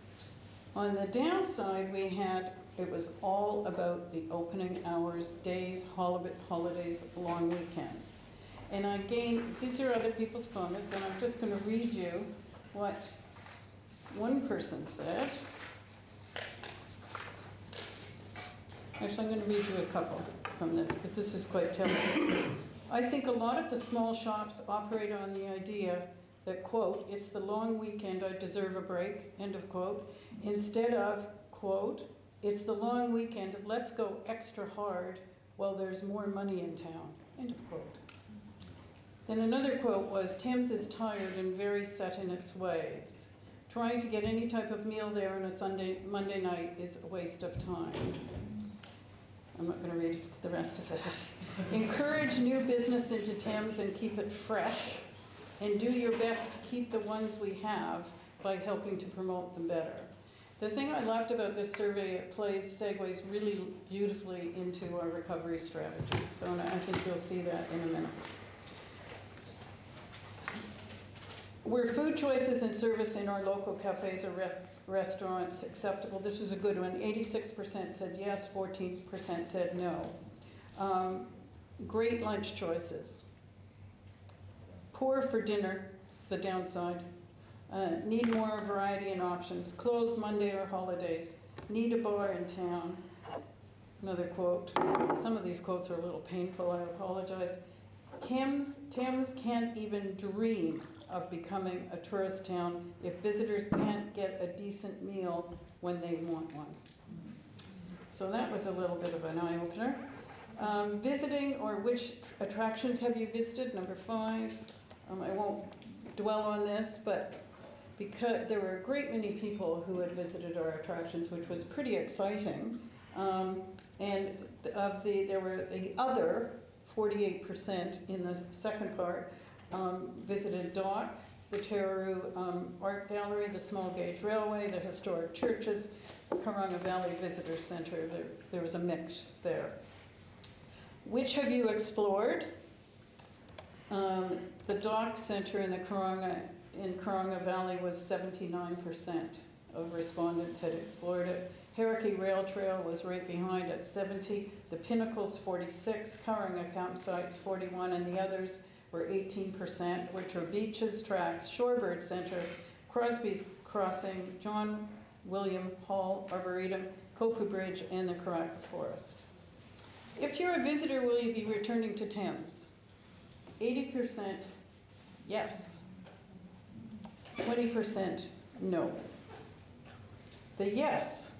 On the downside, we had, it was all about the opening hours, days, holidays, long weekends. And again, these are other people's comments, and I'm just going to read you what one person said. Actually, I'm going to read you a couple from this, because this is quite telling. I think a lot of the small shops operate on the idea that, quote, it's the long weekend, I deserve a break, end of quote, instead of, quote, it's the long weekend, let's go extra hard while there's more money in town, end of quote. Then another quote was, Thames is tired and very set in its ways. Trying to get any type of meal there on a Monday night is a waste of time. I'm not going to read the rest of that. Encourage new business into Thames and keep it fresh, and do your best to keep the ones we have by helping to promote them better. The thing I loved about this survey, it segues really beautifully into our recovery strategy. So I think you'll see that in a minute. Were food choices and service in our local cafes or restaurants acceptable? This is a good one. 86% said yes, 14% said no. Great lunch choices. Poor for dinner, it's the downside. Need more variety and options. Closed Monday or holidays. Need a bar in town. Another quote. Some of these quotes are a little painful, I apologize. Thames can't even dream of becoming a tourist town if visitors can't get a decent meal when they want one. So that was a little bit of an eye-opener. Visiting, or which attractions have you visited? Number 5. I won't dwell on this, but because there were a great many people who had visited our attractions, which was pretty exciting. And there were the other 48% in the second part visited Dock, the Tararoo Art Gallery, the Small Gauge Railway, the historic churches, Kauranga Valley Visitor Center. There was a mix there. Which have you explored? The Dock Center in Kauranga Valley was 79% of respondents had explored it. Hauraki Rail Trail was right behind at 70. The Pinnacles 46, Kauranga Campsites 41, and the others were 18%, which are beaches, tracks, Shorebird Center, Crosby's Crossing, John William Hall Arboretum, Kopu Bridge, and the Karaka Forest. If you're a visitor, will you be returning to Thames? 80% yes. 20% no. The yes,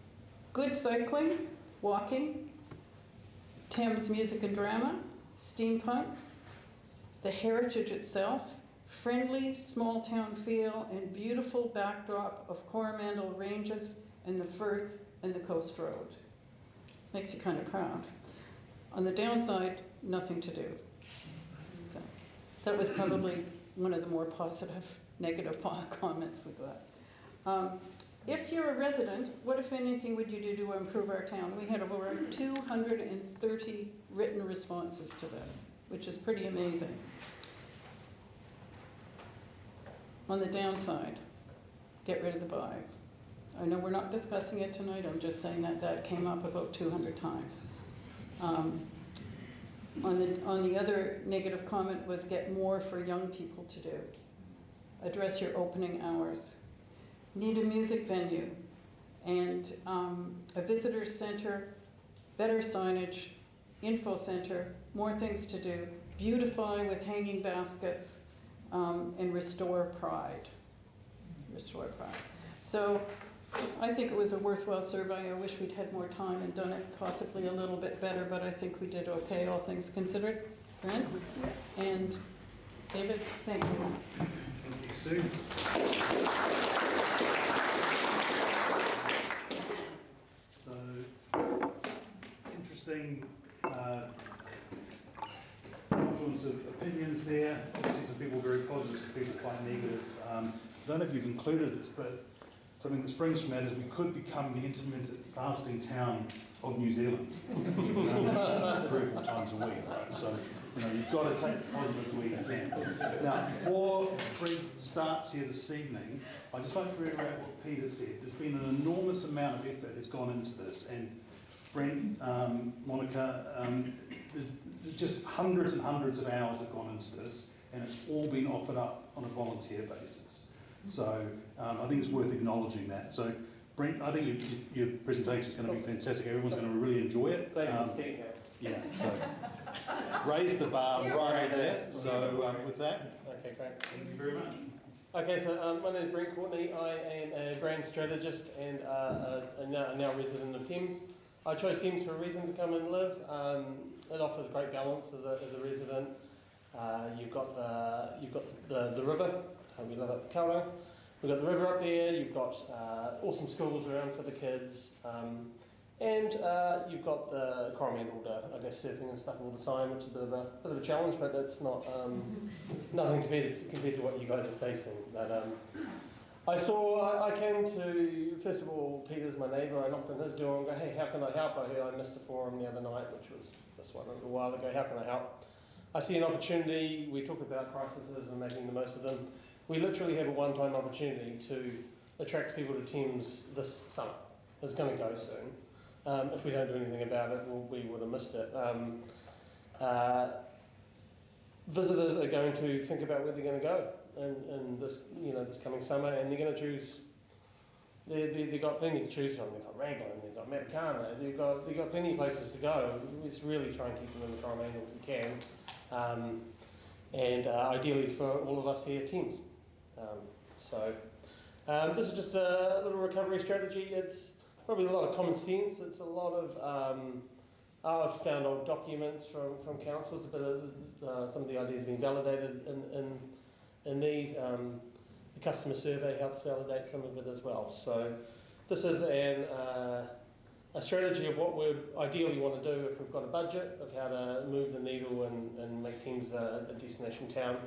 good cycling, walking, Thames music and drama, steampunk, the heritage itself, friendly small town feel, and beautiful backdrop of Coromandel Ranges and the Firth and the Coast Road. Makes you kind of proud. On the downside, nothing to do. So that was probably one of the more positive, negative comments we got. If you're a resident, what, if anything, would you do to improve our town? We had over 230 written responses to this, which is pretty amazing. On the downside, get rid of the vibe. I know we're not discussing it tonight, I'm just saying that that came up about 200 times. On the other negative comment was get more for young people to do. Address your opening hours. Need a music venue and a visitor center, better signage, info center, more things to do, beautify with hanging baskets, and restore pride. Restore pride. So I think it was a worthwhile survey. I wish we'd had more time and done it possibly a little bit better, but I think we did okay, all things considered. Brent? And David, thank you. Thank you, Sue. So, interesting influence of opinions there. Obviously some people very positive, some people quite negative. I don't know if you've included this, but something that springs from that is we could become the intermittent fasting town of New Zealand. 3 or 4 times a week, right? So, you've got to take the positives where you can. Now, before Fred starts here this evening, I'd just like to reiterate what Peter said. There's been an enormous amount of effort that's gone into this, and Brent, Monica, there's just hundreds and hundreds of hours have gone into this, and it's all been offered up on a volunteer basis. So I think it's worth acknowledging that. So Brent, I think your presentation is going to be fantastic. Everyone's going to really enjoy it. Yeah, so raise the bar right there. So with that, Okay, great. thank you very much. Okay, so my name is Brent Courtney. I am a brand strategist and now resident of Thames. I chose Thames for a reason to come and live. It offers great balance as a resident. You've got the river. We live up the Kauranga. We've got the river up there. You've got awesome schools around for the kids, and you've got the Coromandel to go surfing and stuff all the time, which is a bit of a challenge, but it's not nothing compared to what you guys are facing. But I came to, first of all, Peter's my neighbour. I knocked on his door and go, hey, how can I help? I heard I missed a forum the other night, which was this one a little while ago. How can I help? I see an opportunity. We talk about crises and making the most of them. We literally have a one-time opportunity to attract people to Thames this summer. It's going to go soon. If we don't do anything about it, we would have missed it. Visitors are going to think about where they're going to go in this coming summer, and they're going to choose. They've got plenty to choose from. They've got Raglan, they've got Mackay, they've got plenty of places to go. We just really try and keep them in the Coromandel if we can, and ideally for all of us here, Thames. This is just a little recovery strategy. It's probably a lot of common sense. It's a lot of I've found old documents from councils. A bit of some of the ideas have been validated in these. The customer survey helps validate some of it as well. So this is a strategy of what we ideally want to do if we've got a budget, of how to move the needle and make Thames a destination town.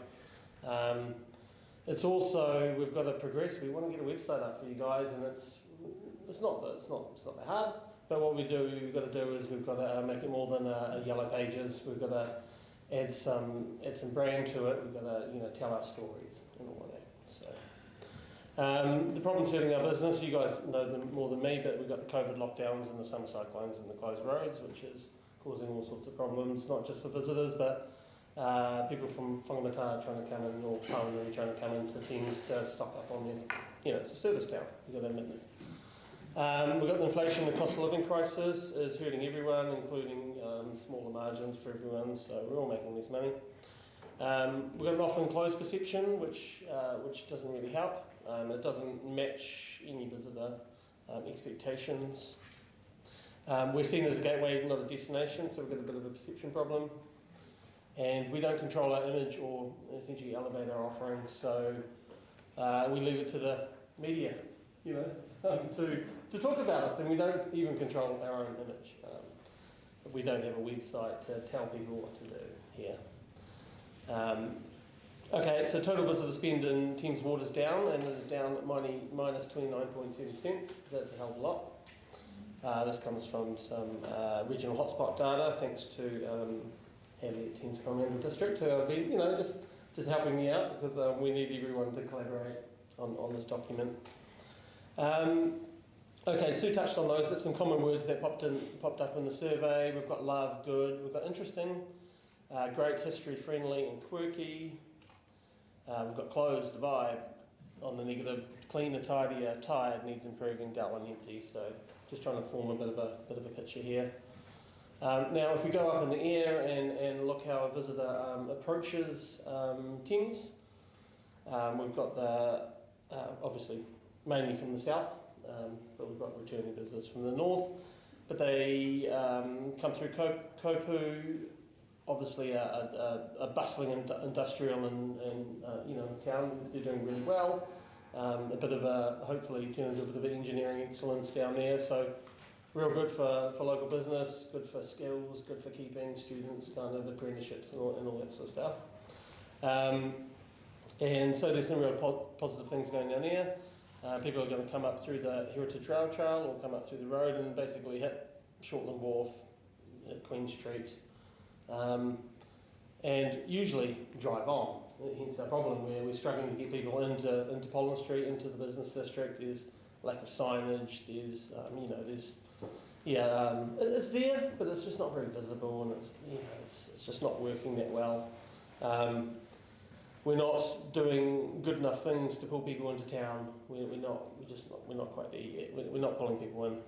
It's also, we've got to progress. We want to get a website up for you guys, and it's not that hard. But what we've got to do is we've got to make it more than a yellow pages. We've got to add some brand to it. We've got to tell our stories and all of that. So the problems hurting our business, you guys know them more than me, but we've got the COVID lockdowns and the summer cyclones and the closed roads, which is causing all sorts of problems, not just for visitors, but people from Whangamata trying to come in, or Tauranga trying to come into Thames to stock up on their, it's a service town, you've got to admit that. We've got the inflation, the cost of living crisis is hurting everyone, including smaller margins for everyone, so we're all making less money. We've got an often closed perception, which doesn't really help. It doesn't match any visitor expectations. We're seen as a gateway, not a destination, so we've got a bit of a perception problem. And we don't control our image or essentially elevate our offerings, so we leave it to the media, to talk about us, and we don't even control our own image. We don't have a website to tell people what to do here. Okay, so total visitor spend in Thames Water's down, and it is down at minus 29.7%. That's a hell of a lot. This comes from some regional hotspot data, thanks to Hadley at Thames Coromandel District, who have been, just helping me out, because we need everyone to collaborate on this document. Okay, Sue touched on those, but some common words that popped up in the survey. We've got love, good. We've got interesting, great, history, friendly, and quirky. We've got closed, vibe, on the negative, cleaner, tidier, tired, needs improving, dull and empty. So just trying to form a bit of a picture here. Now, if we go up in the air and look how a visitor approaches Thames, we've got the, obviously, mainly from the south, but we've got returning visitors from the north. But they come through Kopu, obviously a bustling industrial and town. They're doing really well. A bit of hopefully turn into a bit of engineering excellence down there. So real good for local business, good for skills, good for keeping students, kind of apprenticeships and all that sort of stuff. And so there's some real positive things going down there. People are going to come up through the Heritage Rail Trail or come up through the road and basically hit Shortland Wharf at Queen Street. And usually drive on. Hence our problem where we're struggling to get people into Pollen Street, into the business district. There's lack of signage. There's it's there, but it's just not very visible, and it's just not working that well. We're not doing good enough things to pull people into town. We're not quite there yet. We're not pulling people in.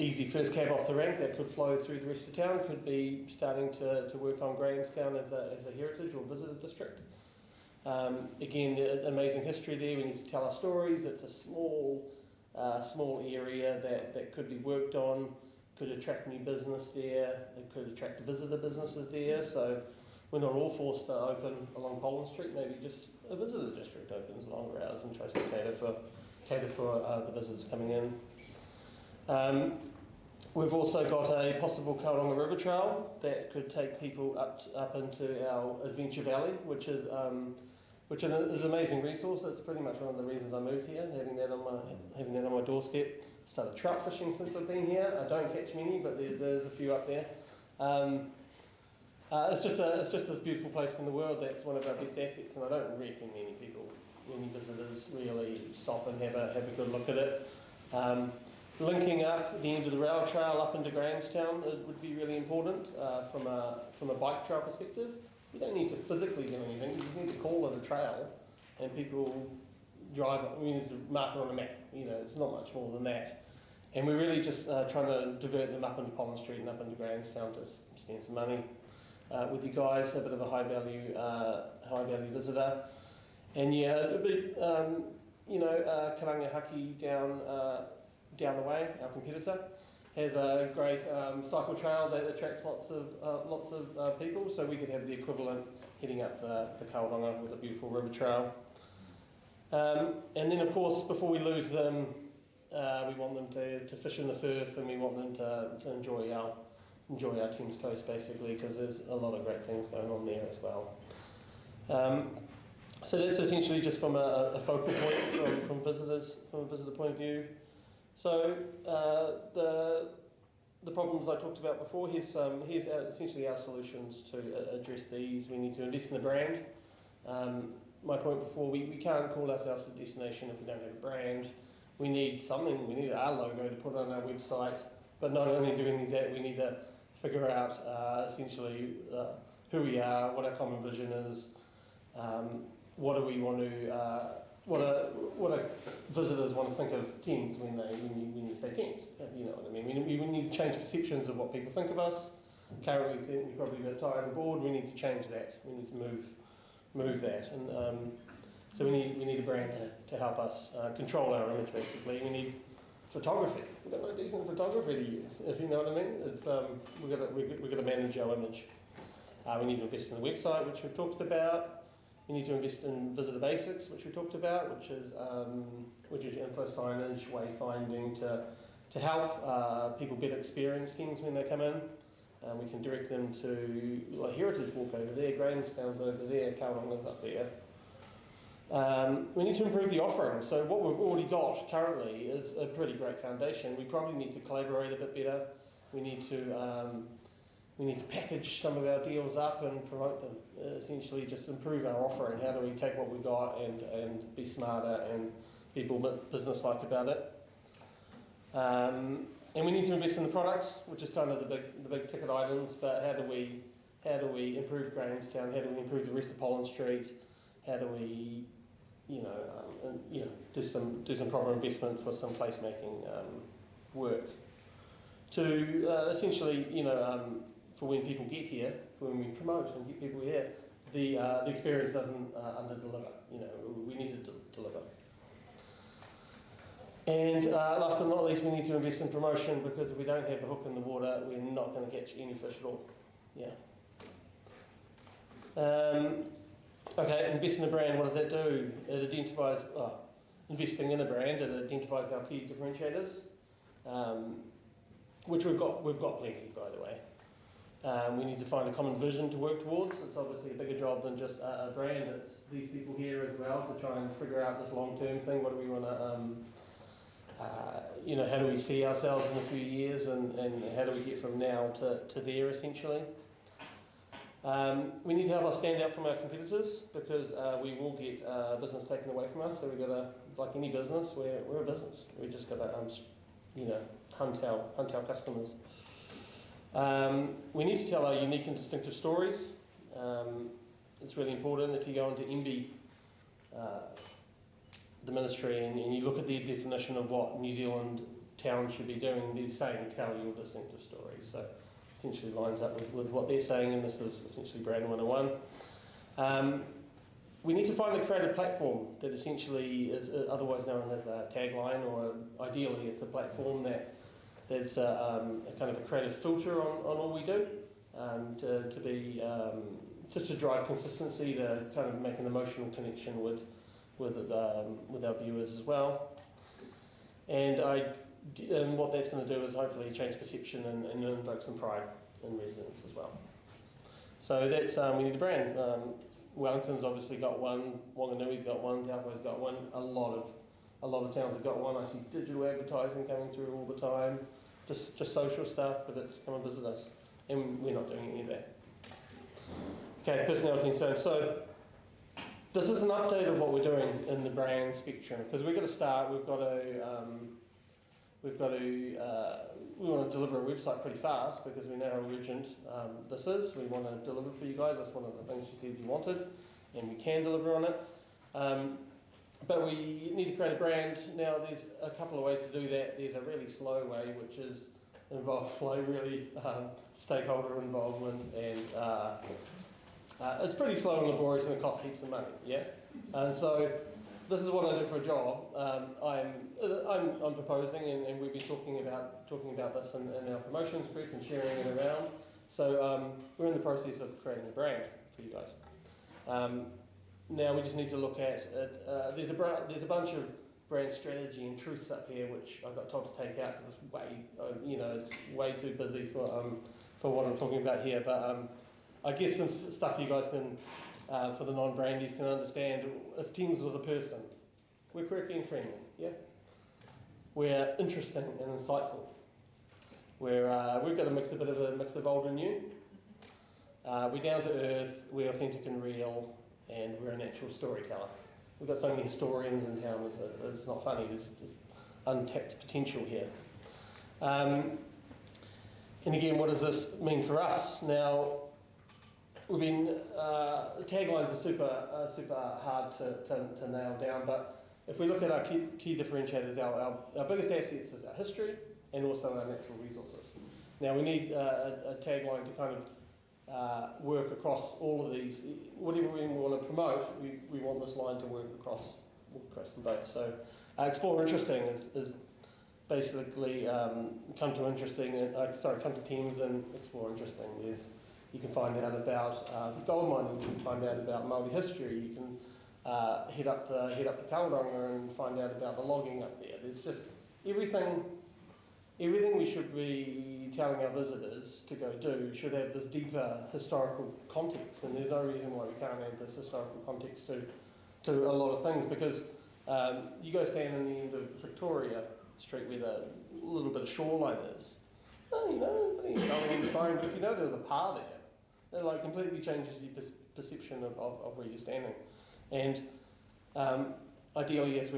Easy first cab off the rank that could flow through the rest of town could be starting to work on Grahamstown as a heritage or visitor district. Again, the amazing history there. We need to tell our stories. It's a small area that could be worked on. Could attract new business there. It could attract visitor businesses there. So we're not all forced to open along Pollen Street. Maybe just a visitor district opens longer hours and tries to cater for the visitors coming in. We've also got a possible Kauranga River Trail that could take people up into our Adventure Valley, which is an amazing resource. It's pretty much one of the reasons I moved here, having that on my doorstep. Started trout fishing since I've been here. I don't catch many, but there's a few up there. It's just this beautiful place in the world that's one of our best assets, and I don't reckon many visitors really stop and have a good look at it. Linking up the end of the rail trail up into Grahamstown would be really important from a bike trail perspective. You don't need to physically do anything, you just need to call it a trail and people drive it. We need to mark it on a map, it's not much more than that. And we're really just trying to divert them up into Pollen Street and up into Grahamstown to spend some money with you guys, a bit of a high value visitor. And a bit, Karanga Haki down the way, our competitor, has a great cycle trail that attracts lots of people, so we could have the equivalent heading up the Kauranga with a beautiful river trail. And then of course, before we lose them, we want them to fish in the Firth, and we want them to enjoy our Thames coast basically, because there's a lot of great things going on there as well. So that's essentially just from a focal point from visitors, from a visitor point of view. So the problems I talked about before, here's essentially our solutions to address these. We need to invest in the brand. My point before, we can't call ourselves a destination if we don't have a brand. We need something, we need our logo to put on our website, but not only do we need that, we need to figure out essentially who we are, what our common vision is, what do we want to, what do visitors want to think of Thames when you say Thames, you know what I mean? We need to change perceptions of what people think of us. Currently, we're probably a bit tired and bored. We need to change that. We need to move that, and so we need a brand to help us control our image. Basically, we need photography. We've got no decent photography to use, if you know what I mean. It's we've got to manage our image. We need to invest in the website, which we've talked about. We need to invest in visitor basics, which we talked about, which is info signage, wayfinding to help people better experience things when they come in. We can direct them to Heritage Walk over there, Grahamstown's over there, Kauranga's up there. We need to improve the offering. So what we've already got currently is a pretty great foundation. We probably need to collaborate a bit better. We need to package some of our deals up and promote them. Essentially, just improve our offering. How do we take what we got and be smarter and be more business-like about it? And we need to invest in the product, which is kind of the big ticket items. But how do we improve Grahamstown? How do we improve the rest of Pollen Street? How do we, do some proper investment for some placemaking work? to essentially, for when people get here, for when we promote and get people here, the experience doesn't under-deliver. We need to deliver. And last but not least, we need to invest in promotion, because if we don't have the hook in the water, we're not going to catch any fish at all. Yeah. Okay, invest in a brand. What does that do? It identifies, investing in a brand, it identifies our key differentiators, which we've got plenty, by the way. We need to find a common vision to work towards. It's obviously a bigger job than just a brand. It's these people here as well to try and figure out this long-term thing. What do we want to, how do we see ourselves in a few years, and how do we get from now to there, essentially. We need to help us stand out from our competitors, because we will get business taken away from us. So we've got to, like any business, we're a business. We've just got to, hunt our customers. We need to tell our unique and distinctive stories. It's really important. If you go into MB, the ministry, and you look at their definition of what New Zealand towns should be doing, they're saying tell your distinctive stories. So essentially lines up with what they're saying, and this is essentially Brand 101. We need to find a creative platform that essentially is otherwise known as a tagline, or ideally it's a platform that's a kind of a creative filter on all we do, to be just to drive consistency, to kind of make an emotional connection with our viewers as well. And what that's going to do is hopefully change perception and invoke some pride in residents as well. So that's we need a brand. Wellington's obviously got one, Wanganui's got one, Taupo's got one. A lot of towns have got one. I see digital advertising coming through all the time, just social stuff, but it's come and visit us, and we're not doing any of that. Okay, personality and so this is an update of what we're doing in the brand spectrum, because we've got to start. We want to deliver a website pretty fast, because we know how urgent this is. We want to deliver for you guys. That's one of the things you said you wanted, and we can deliver on it. But we need to create a brand. Now, there's a couple of ways to do that. There's a really slow way, which is involves really stakeholder involvement, and it's pretty slow and laborious, and it costs heaps of money. Yeah, and so this is what I do for a job. I'm proposing, and we've been talking about this in our promotions group and sharing it around. So we're in the process of creating a brand for you guys. Now we just need to look at it. There's a bunch of brand strategy and truths up here, which I got told to take out because it's way, it's way too busy for what I'm talking about here. But I guess some stuff you guys can, for the non-brandies, can understand. If Teams was a person, we're quirky and friendly, yeah? We're interesting and insightful. We've got a mix of old and new. We're down to earth, we're authentic and real, and we're a natural storyteller. We've got so many historians in town, it's not funny, there's untapped potential here. And again, what does this mean for us? Now, we've been, taglines are super hard to nail down, but if we look at our key differentiators, our biggest assets is our history and also our natural resources. Now, we need a tagline to kind of work across all of these. Whatever we want to promote, we want this line to work across them both. So explore interesting is basically come to Teams and explore interesting. You can find out about gold mining, you can find out about Māori history, you can head up the Tauranga and find out about the logging up there. There's just everything we should be telling our visitors to go do should have this deeper historical context, and there's no reason why we can't add this historical context to a lot of things, because you go stand in the end of Victoria Street where the little bit of shoreline is. But if you know there's a par there, it like completely changes your perception of where you're standing. And ideally, as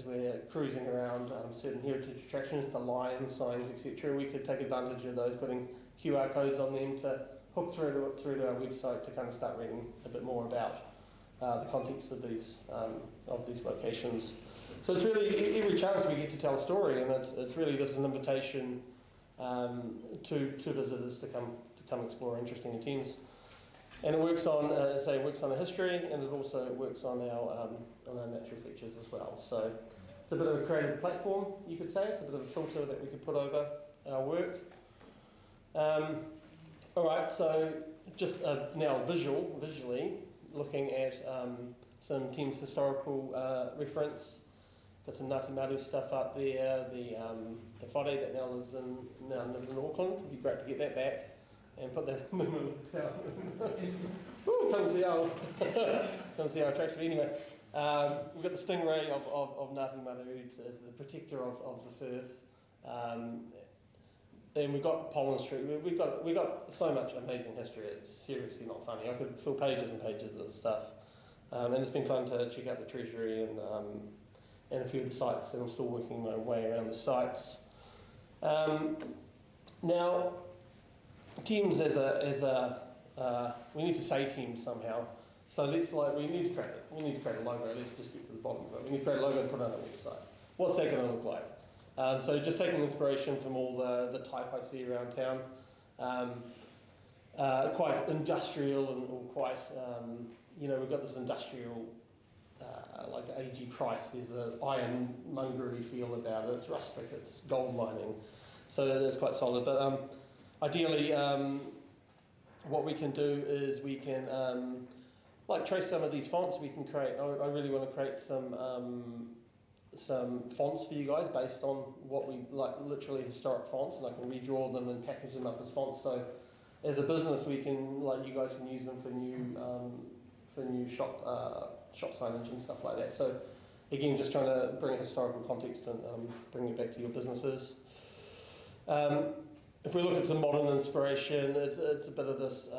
we're cruising around certain heritage attractions, the lions, signs, etc., we could take advantage of those, putting QR codes on them to hook through to our website to kind of start reading a bit more about the context of these locations. So it's really every chance we get to tell a story, and it's really this is an invitation to visitors to come explore interesting Thames. And it works on, it works on a history, and it also works on our natural features as well. So it's a bit of a creative platform, you could say. It's a bit of a filter that we could put over our work. All right, so just now visually looking at some Thames historical reference. Got some Ngāti Maru stuff up there. The whare that now lives in Auckland. It'd be great to get that back and put that in the middle of the town. Can't see our attraction. Anyway, we've got the stingray of Ngāti Maru as the protector of the firth. Then we've got Pollen Street. We've got so much amazing history. It's seriously not funny. I could fill pages and pages of this stuff. And it's been fun to check out the Treasury and a few of the sites, and I'm still working my way around the sites. Now, Thames we need to say Thames somehow. So we need to create a logo. Let's just get to the bottom of it. We need to create a logo and put it on our website. What's that going to look like? So just taking inspiration from all the type I see around town, quite industrial and quite, we've got this industrial, like A.G. Price, there's an ironmongery feel about it. It's rustic, it's gold mining, so it's quite solid. But ideally, what we can do is we can trace some of these fonts. We can create. I really want to create some fonts for you guys based on what we like, literally historic fonts, and I can redraw them and package them up as fonts. So, as a business, we can you guys can use them for new shop signage and stuff like that. So, again, just trying to bring a historical context and bring it back to your businesses. If we look at some modern inspiration, it's a bit of this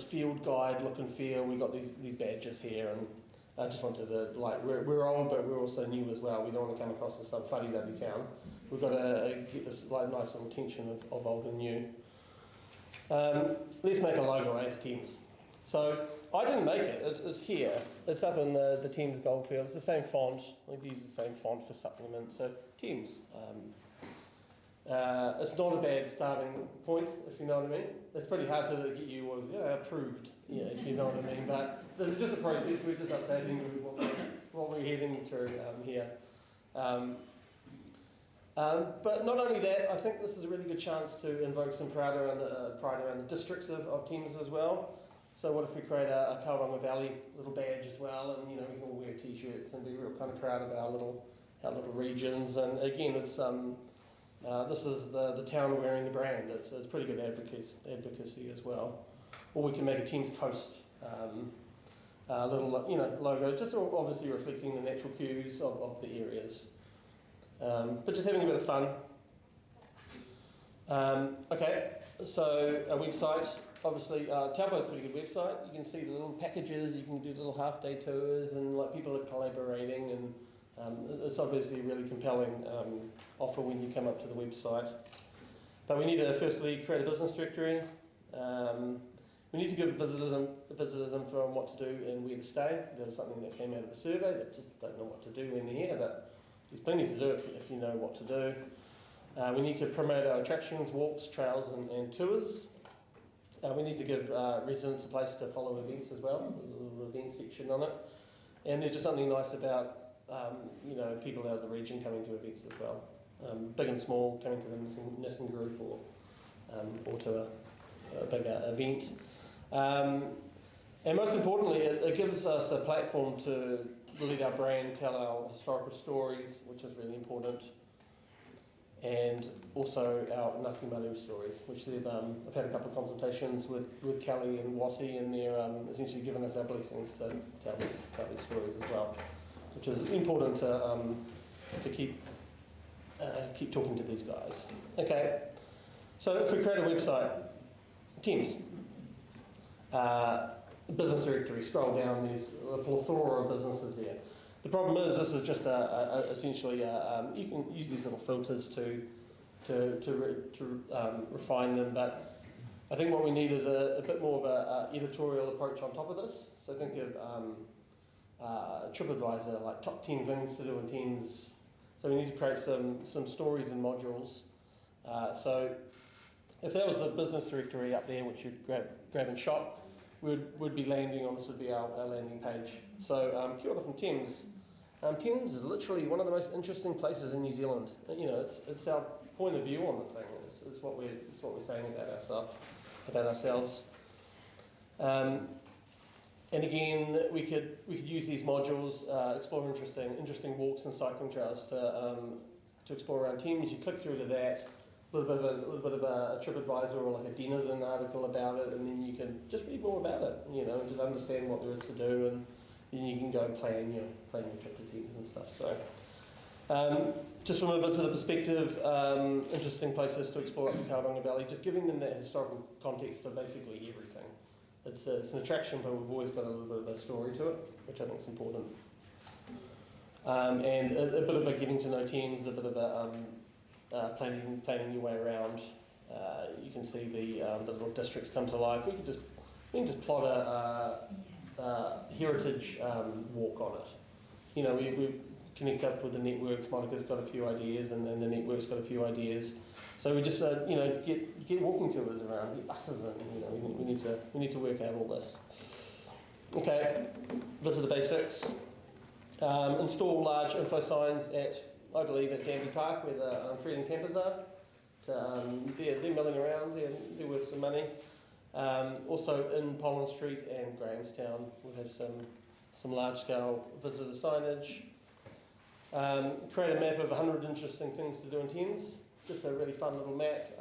field guide look and feel. We've got these badges here, and I just wanted to we're old, but we're also new as well. We don't want to come across as some fuddy-duddy town. We've got to get this nice little tension of old and new. Let's make a logo for Thames. So I didn't make it. It's here. It's up in the Thames Goldfield. It's the same font. We've used the same font for supplement. So Thames. It's not a bad starting point, if you know what I mean. It's pretty hard to get you approved, if you know what I mean. But this is just a process. We're just updating what we're heading through here. But not only that, I think this is a really good chance to invoke some pride around the districts of Thames as well. So what if we create a Kauranga Valley little badge as well, and we can all wear T-shirts and be real kind of proud of our little regions. And again, it's this is the town wearing the brand. It's pretty good advocacy as well. Or we can make a Thames Coast little logo, just obviously reflecting the natural cues of the areas. But just having a bit of fun. Okay, so a website. Obviously, Taupo's a pretty good website. You can see the little packages. You can do little half-day tours, and people are collaborating, and it's obviously a really compelling offer when you come up to the website. But we need to firstly create a business directory. We need to give visitors info on what to do and where to stay. There was something that came out of the survey that just don't know what to do when they're here, but there's plenty to do if you know what to do. We need to promote our attractions, walks, trails, and tours. We need to give residents a place to follow events as well. There's a little event section on it. And there's just something nice about people out of the region coming to events as well. Big and small, coming to the Nissen group or to a bigger event. And most importantly, it gives us a platform to lead our brand, tell our historical stories, which is really important. And also our Ngāti Maru stories, which I've had a couple of consultations with Kelly and Watty, and they're essentially giving us our blessings to tell these stories as well, which is important to keep talking to these guys. Okay, so if we create a website, Thames, business directory, scroll down, there's a plethora of businesses there. The problem is this is just essentially you can use these little filters to refine them, but I think what we need is a bit more of a editorial approach on top of this. So think of TripAdvisor, like top 10 things to do in Teams. So we need to create some stories and modules. So if that was the business directory up there, which you'd grab and shop, we'd be landing on, this would be our landing page. So kia ora from Thames. Thames is literally one of the most interesting places in New Zealand. You know, it's our point of view on the thing. It's what we're saying about ourselves. And again, we could use these modules, explore interesting walks and cycling trails to explore around Thames. You click through to that, a little bit of a TripAdvisor or like a Denizen article about it, and then you can just read more about it, you know, and just understand what there is to do, and then you can go and plan your trip to Thames and stuff. So, just from a visitor perspective, interesting places to explore up the Tauranga Valley, just giving them that historical context for basically everything. It's an attraction, but we've always got a little bit of a story to it, which I think is important. And a bit of a getting to know Thames, a bit of a planning your way around. You can see the little districts come to life. We can just plot a heritage walk on it. You know, we connect up with the networks. Monica's got a few ideas, and the network's got a few ideas. So we just you know, get walking tours around, get buses in. You know, we need to work out all this. Okay, those are the basics. Install large info signs at, I believe, at Danby Park, where the Freedom Campers are. They're milling around. They're worth some money. Also in Pollen Street and Grahamstown, we'll have some large-scale visitor signage. Create a map of 100 interesting things to do in Thames. Just a really fun little map.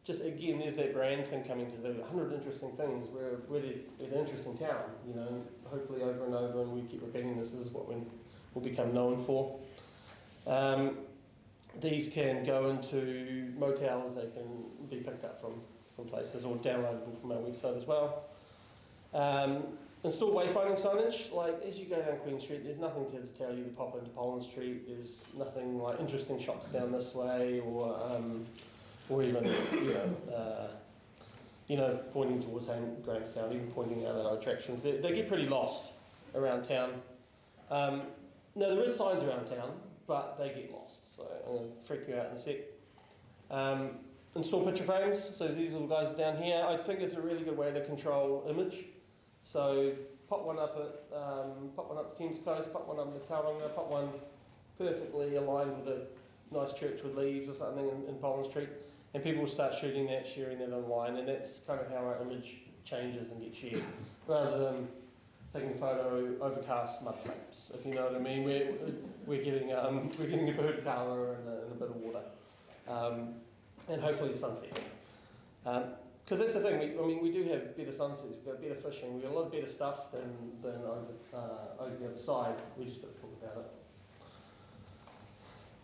Just again, there's that brand thing coming to do. 100 interesting things. We're really an interesting town, you know. Hopefully over and over, and we keep repeating this. This is what we'll become known for. These can go into motels. They can be picked up from places or downloadable from our website as well. Install wayfinding signage. Like as you go down Queen Street, there's nothing to tell you to pop into Pollen Street. There's nothing like interesting shops down this way, or even pointing towards Grahamstown, even pointing out our attractions. They get pretty lost around town. Now there is signs around town, but they get lost. So I'm going to freak you out in a sec. Install picture frames. So these little guys down here. I think it's a really good way to control image. So pop one up at Thames Coast, pop one up in the Tauranga, pop one perfectly aligned with a nice church with leaves or something in Pollen Street, and people will start shooting that, sharing that online, and that's kind of how our image changes and gets shared, rather than taking a photo overcast mud flaps, if you know what I mean. We're getting a bird colour and a bit of water, and hopefully a sunset. Because that's the thing, we do have better sunsets, we've got better fishing, we've got a lot of better stuff than over the other side. We just got to talk about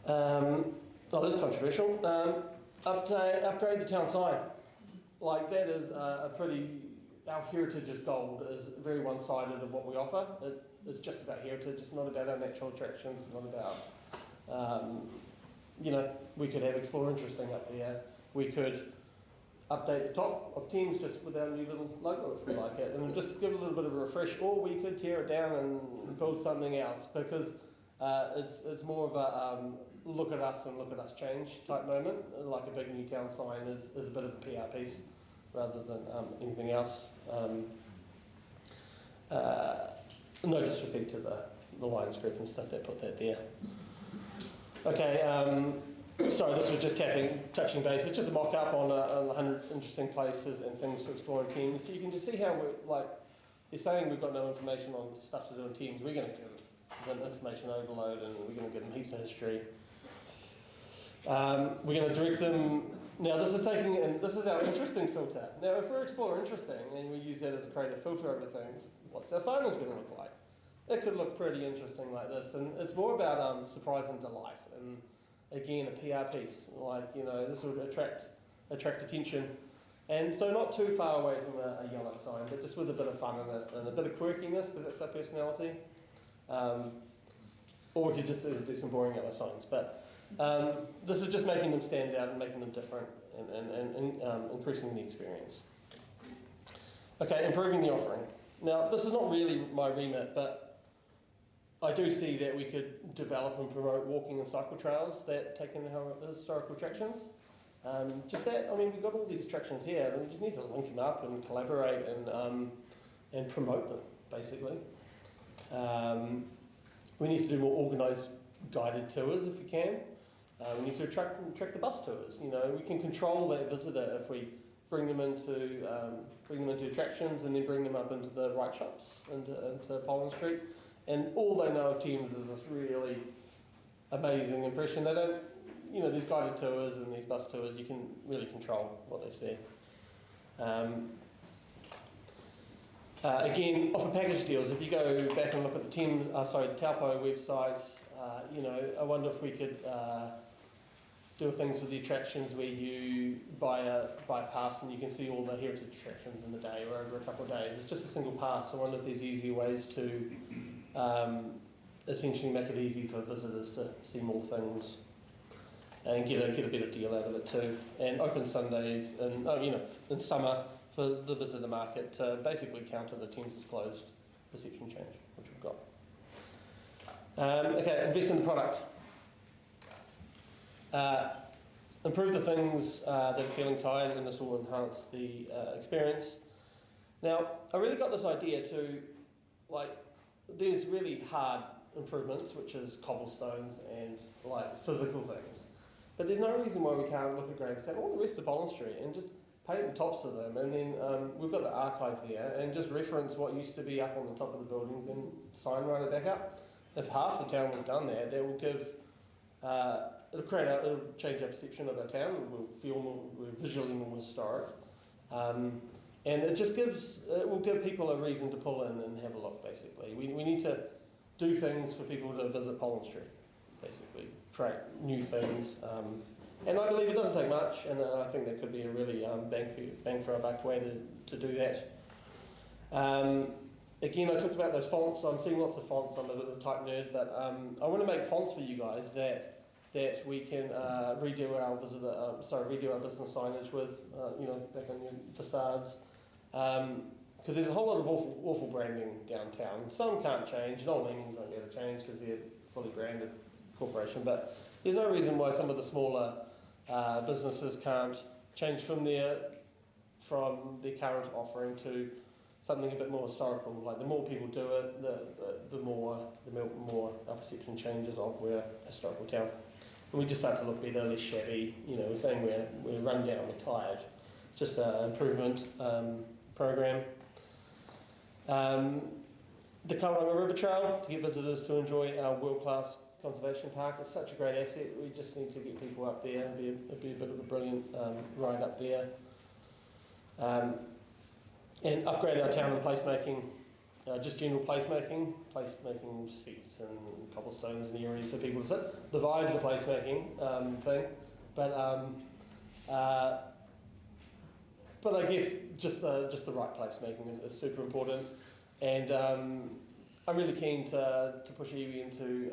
it. That's controversial. Upgrade the town sign. Like that is our heritage is gold, is very one-sided of what we offer. It's just about heritage, it's not about our natural attractions, it's not about, we could have Explore Interesting up there, we could update the top of Thames just with our new little logo if we like it, and just give it a little bit of a refresh, or we could tear it down and build something else, because it's more of a look at us and look at us change type moment. Like a big new town sign is a bit of a PR piece rather than anything else. No disrespect to the Lions group and stuff that put that there. Okay, sorry, this was just touching base. It's just a mock-up on 100 interesting places and things to explore in Thames. So you can just see how they're saying we've got no information on stuff to do in Thames. We're going to give them information overload, and we're going to give them heaps of history. We're going to direct them. Now this is our interesting filter. Now if we're Explore Interesting and we use that as a creative filter over things, what's our signage going to look like? It could look pretty interesting like this, and it's more about surprise and delight, and again a PR piece. This would attract attention, and so not too far away from a yellow sign, but just with a bit of fun in it and a bit of quirkiness, because that's our personality. Or we could just do some boring yellow signs, but This is just making them stand out and making them different and increasing the experience. Okay, improving the offering. Now, this is not really my remit, but I do see that we could develop and promote walking and cycle trails that take in the historical attractions. Just that, I mean, we've got all these attractions here, and we just need to link them up and collaborate and promote them, basically. We need to do more organised guided tours if we can. We need to attract the bus tours. You know, we can control that visitor if we bring them into attractions and then bring them up into the right shops into Poland Street. And all they know of Thames is this really amazing impression. They don't, you know, these guided tours and these bus tours, you can really control what they see. Again, offer package deals. If you go back and look at the Taupo website, you know, I wonder if we could do things with the attractions where you buy a pass and you can see all the heritage attractions in the day or over a couple of days. It's just a single pass. I wonder if there's easier ways to essentially make it easy for visitors to see more things and get a better deal out of it too. And open Sundays and you know, in summer for the visitor market to basically counter the Thames is closed perception change, which we've got. Okay, invest in the product. Improve the things that are feeling tired, and this will enhance the experience. Now, I really got this idea to, like, there's really hard improvements, which is cobblestones and like physical things. But there's no reason why we can't look at Gravesend, all the rest of Bond Street, and just paint the tops of them, and then we've got the archive there, and just reference what used to be up on the top of the buildings and sign right it back up. If half the town was done that will give, it'll change our perception of our town. We'll feel we're visually more historic, and it will give people a reason to pull in and have a look. Basically, we need to do things for people to visit Poland Street. Basically, try new things, and I believe it doesn't take much, and I think that could be a really bang for our buck way to do that. Again, I talked about those fonts. I'm seeing lots of fonts. I'm a bit of a type nerd, but I want to make fonts for you guys that we can redo our business signage with, you know, back on your facades. Because there's a whole lot of awful branding downtown. Some can't change. Noel Leemings won't be able to change because they're fully branded corporation. But there's no reason why some of the smaller businesses can't change from their current offering to something a bit more historical. Like the more people do it, the more our perception changes of we're a historical town. And we just start to look better, less shabby. You know, we're saying we're run down, we're tired. It's just an improvement program. The Kauranga River Trail, to get visitors to enjoy our world-class conservation park. It's such a great asset. We just need to get people up there. It'd be a bit of a brilliant ride up there. And upgrade our town and placemaking, just general placemaking seats and cobblestones and areas for people to sit. The vibe's a placemaking thing, but I guess just the right placemaking is super important. And I'm really keen to push Evie into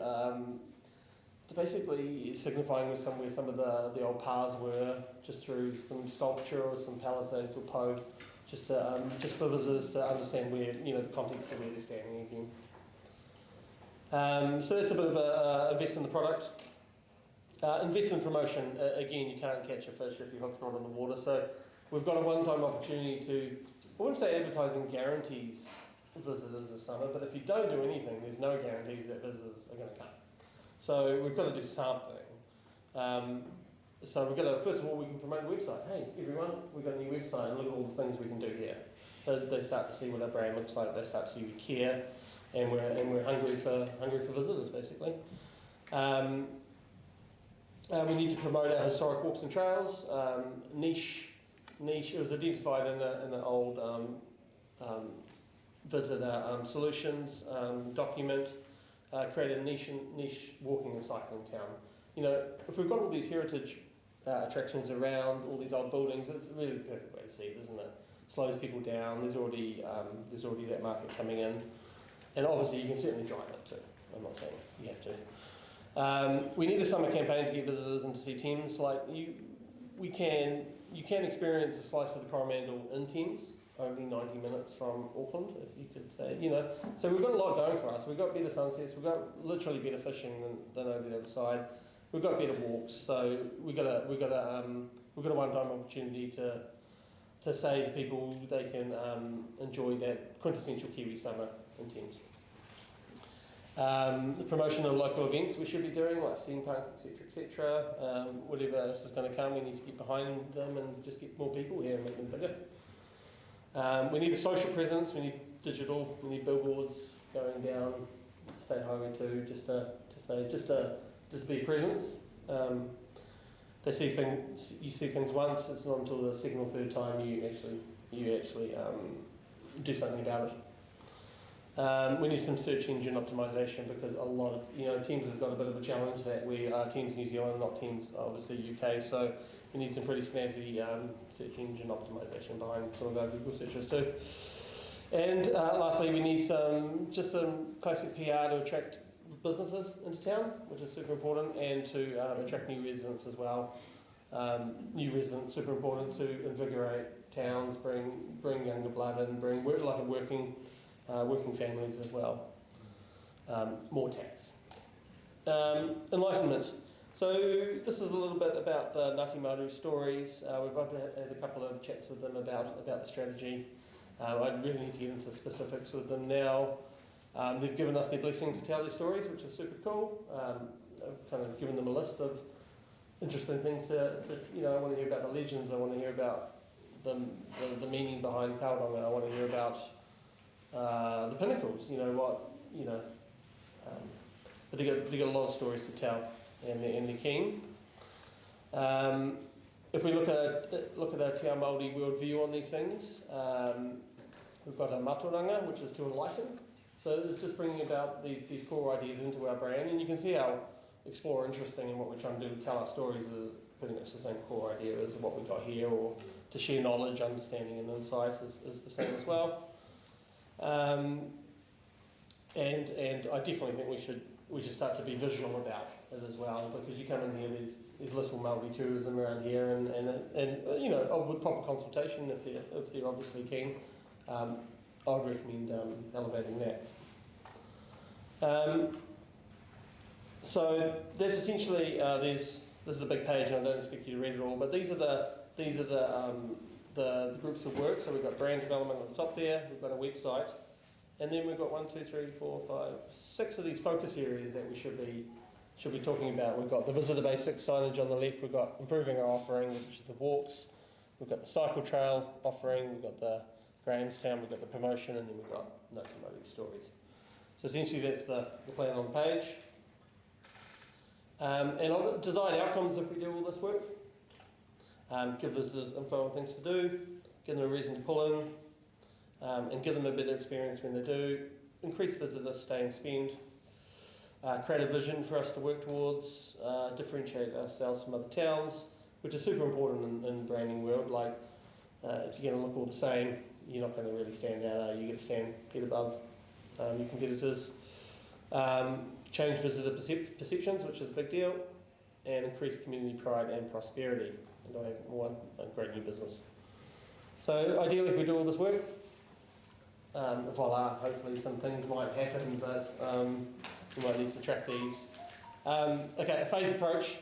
to basically signifying where some of the old paths were, just through some sculpture or some palisades or poe. Just for visitors to understand where, you know, the context of where they're standing again. So that's a bit of a invest in the product. Invest in promotion. Again, you can't catch a fish if your hook's not in the water. So we've got a one-time opportunity to, I wouldn't say advertising guarantees visitors this summer, but if you don't do anything, there's no guarantees that visitors are going to come. So we've got to do something. So we've got to, first of all, we can promote the website. Hey, everyone, we've got a new website, and look at all the things we can do here. They start to see what our brand looks like. They start to see we care, and we're hungry for visitors, basically. We need to promote our historic walks and trails. Niche. It was identified in an old visitor solutions document. Create a niche walking and cycling town. You know, if we've got all these heritage attractions around all these old buildings, it's really the perfect way to see it, isn't it? Slows people down. There's already that market coming in, and obviously you can certainly drive it too. I'm not saying you have to. We need a summer campaign to get visitors and to see Thames. Like you can experience a slice of the Coromandel in Thames, only 90 minutes from Auckland, if you could say, you know. So we've got a lot going for us. We've got better sunsets. We've got literally better fishing than over the other side. We've got better walks. So we've got a one-time opportunity to say to people they can enjoy that quintessential Kiwi summer in Thames. The promotion of local events we should be doing, like steampunk, etc. Whatever else is going to come, we need to get behind them and just get more people here and make them bigger. We need a social presence, we need digital, we need billboards going down State Highway 2 just to be a presence. You see things once, it's not until the second or third time you actually do something about it. We need some search engine optimization because a lot of, Teams has got a bit of a challenge that we are Teams New Zealand, not Teams obviously UK, so we need some pretty snazzy search engine optimization behind some of our Google searches too. And lastly, we need some classic PR to attract businesses into town, which is super important, and to attract new residents as well. New residents, super important to invigorate towns, bring younger blood in, bring working families as well. More tax. Enlightenment. So this is a little bit about the Ngāti Maru stories. We've had a couple of chats with them about the strategy. I really need to get into specifics with them now. They've given us their blessing to tell their stories, which is super cool. I've kind of given them a list of interesting things that I want to hear about the legends. I want to hear about the meaning behind Kauranga. I want to hear about the pinnacles. But they got a lot of stories to tell, and they're keen. If we look at our Te Ao Māori worldview on these things, we've got a maturanga, which is to enlighten. So it's just bringing about these core ideas into our brand, and you can see how Explore Interesting and what we're trying to do to tell our stories is pretty much the same core idea as what we got here, or to share knowledge, understanding and insight is the same as well. And I definitely think we should start to be visual about it as well, because you come in here, there's little Māori tourism around here, and with proper consultation if they're obviously keen, I would recommend elevating that. So that's essentially this is a big page, and I don't expect you to read it all, but these are the groups of work. So we've got brand development at the top there. We've got a website. And then we've got 6 of these focus areas that we should be talking about. We've got the visitor basics signage on the left. We've got improving our offering, which is the walks. We've got the cycle trail offering. We've got the Grahamstown. We've got the promotion, and then we've got Ngāti Maru stories. So essentially, that's the plan on the page. And I'll design outcomes if we do all this work. Give visitors info on things to do. Give them a reason to pull in. And give them a better experience when they do. Increase visitors, stay and spend. Create a vision for us to work towards. Differentiate ourselves from other towns, which is super important in the branding world. Like, if you're going to look all the same, you're not going to really stand out. You get to stand head above your competitors. Change visitor perceptions, which is a big deal. And increase community pride and prosperity. And I have one great new business. So ideally, if we do all this work, voila, hopefully some things might happen, but we might need to track these. Okay, a phased approach.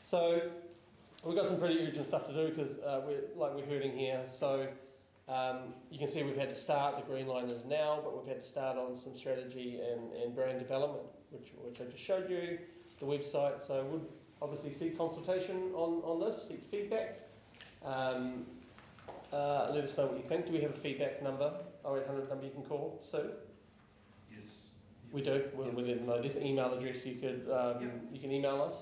So we've got some pretty urgent stuff to do because we're hurting here. So you can see we've had to start, the green line is now, but we've had to start on some strategy and brand development, which I just showed you, the website. So would obviously seek consultation on this, seek feedback. Let us know what you think. Do we have a feedback number, 0800 number you can call? So Yes. We do. We'll let them know. There's an email address you could you can email us,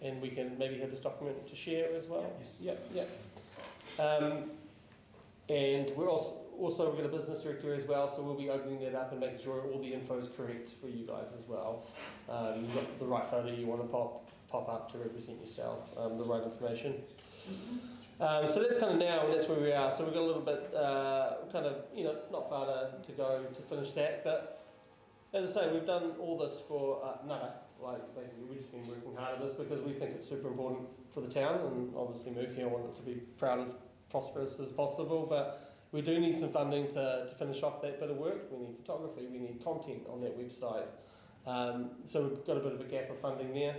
and we can maybe have this document to share as well. Yes. Yep. And we're also we've got a business directory as well, so we'll be opening that up and making sure all the info is correct for you guys as well. You've got the right photo you want to pop up to represent yourself, the right information. So that's kind of now, and that's where we are. So we've got a little bit, not far to go to finish that. But as I say, we've done all this for nada, like basically we've just been working hard at this because we think it's super important for the town, and obviously moved here, want it to be proud as prosperous as possible, but we do need some funding to finish off that bit of work. We need photography, we need content on that website. So we've got a bit of a gap of funding there.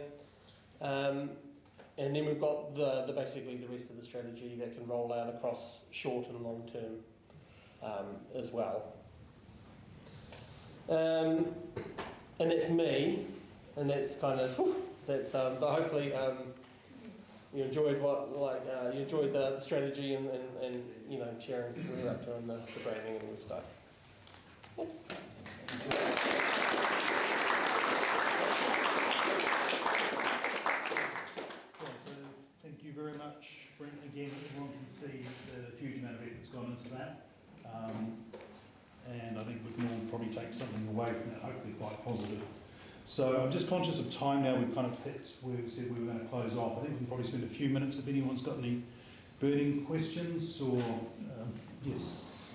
And then we've got basically the rest of the strategy that can roll out across short and long term as well. And that's me, and that's kind of that's. But hopefully you enjoyed you enjoyed the strategy and you know, sharing what we're up to on the branding and the website. Thank you very much, Brent. Again, everyone can see the huge amount of effort's gone into that. And I think we can all probably take something away from that, hopefully quite positive. So I'm just conscious of time now. We've kind of hit where we said we were going to close off. I think we can probably spend a few minutes if anyone's got any burning questions or, yes,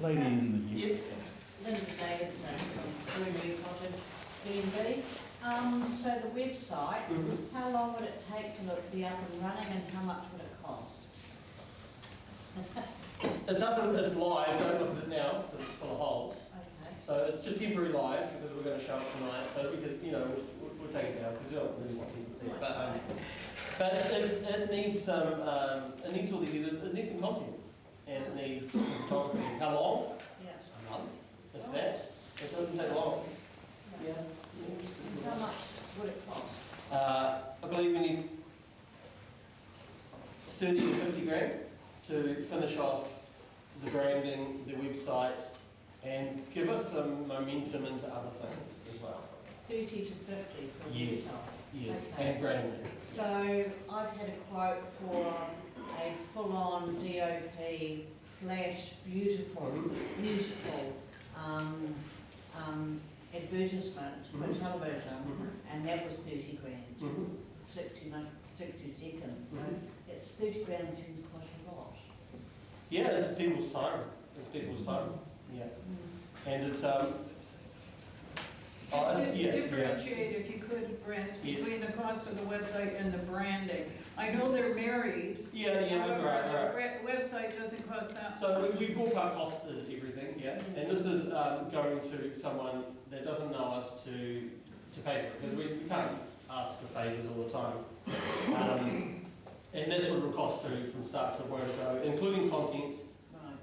lady in the... Linda Davidson from New Cottage, B&B. So the website, how long would it take to be up and running, and how much would it cost? It's up and it's live. Don't look at it now because it's full of holes. Okay. So it's just temporary live because we're going to show it tonight. But we could, you know, we'll take it down because we don't really want people to see it. But it needs some. It needs all these. It needs some content, and it needs some photography. How long? Yeah. A month. If that. It doesn't take long. Yeah. And how much would it cost? I believe we need 30 to 50 grand to finish off the branding, the website, and give us some momentum into other things as well. 30 to 50 for the Yes. website? Yes, Okay. and branding. So I've had a quote for a full-on DOP flash, beautiful advertisement for television, and that was 30 grand, 60 seconds. So it's 30 grand seems quite a lot. Yeah, it's people's time. It's people's time. Yeah, and it's Differentiate, if you could, Brent, Yes. between the cost of the website and the branding. I know they're married. Yeah, However, right. the website doesn't cost that. So we ballpark costed everything, yeah, and this is going to someone that doesn't know us to pay for it, because we can't ask for favours all the time. And that's what it will cost from start to where to go, including content. Right.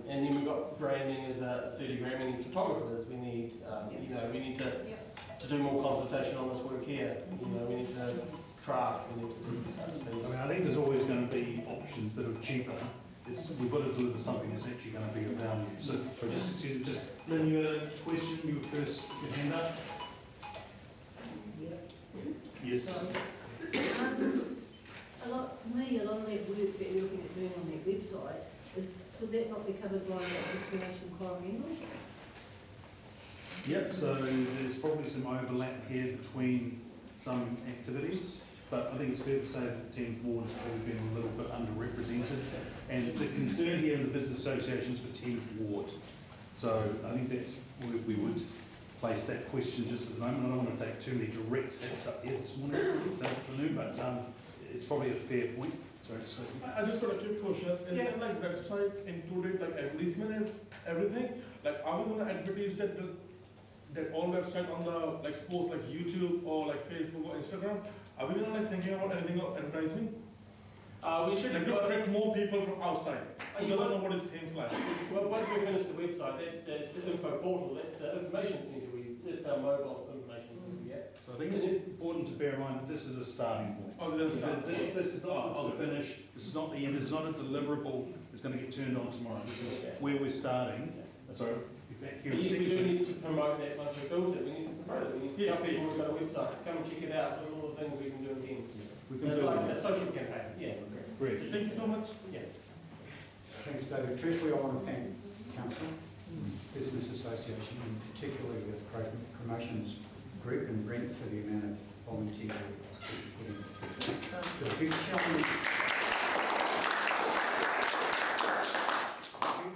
And then we've got branding as a 30 grand. We need photographers. We need, you know, we need to do more consultation on this work here. You know, we need to craft. We need to do stuff. I mean, I think there's always going to be options that are cheaper. We've got to deliver something that's actually going to be of value. So just Lynn, you had a question. You were first. Your hand up. Yes. To me, a lot of that work that you're looking at doing on that website should that not be covered by the Destination Coromandel? Yep, so there's probably some overlap here between some activities, but I think it's fair to say that the Thames Ward has probably been a little bit underrepresented, and the concern here in the business association is for Thames Ward. So I think that's where we would place that question just at the moment. I don't want to take too many direct hits up here this morning, this afternoon, but it's probably a fair point. Sorry, just I just got a quick question. Is there like website included like advertisement and everything? Like, are we going to advertise that all website on the like suppose like YouTube or like Facebook or Instagram? Are we going to like thinking about anything of advertising? We should like to attract more people from outside who doesn't know what is things like. Well, once we finish the website, that's the info portal. That's the information centre. It's our mobile information centre. Yeah. So I think it's important to bear in mind that this is a starting point. Oh, this This is not the finish. This is not the end. This is not a deliverable that's going to get turned on tomorrow. This is where we're starting. So back here in We do section. need to promote that once we've built it. We need to promote it. We need to tell people we've got a website. Come and check it out. Look at all the things we can do again. We can do like it. a social campaign. Yeah. Great. Thank you so much. Yeah. Thanks, David. Firstly, I want to thank Council, Business Association, and particularly the Promotions Group and Brent for the amount of volunteer work that you put in. The big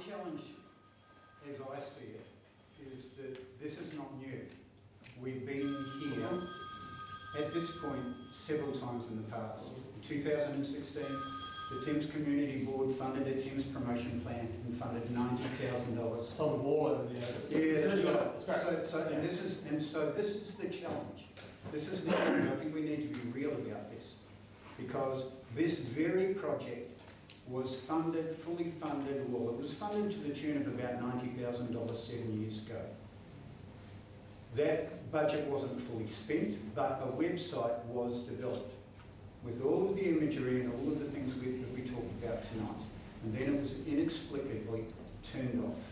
challenge, as I see it, is that this is not new. We've been here past. In 2016, the Thames Community Board funded a Thames promotion plan and funded $90,000. It's on the wall over there. Yeah, that's right. It's great. So this is the challenge. This is the challenge. I think we need to be real about this, because this very project was funded, fully funded, well, it was funded to the tune of about $90,000 7 years ago. That budget wasn't fully spent, but a website was developed with all of the imagery and all of the things that we talked about tonight. And then it was inexplicably turned off.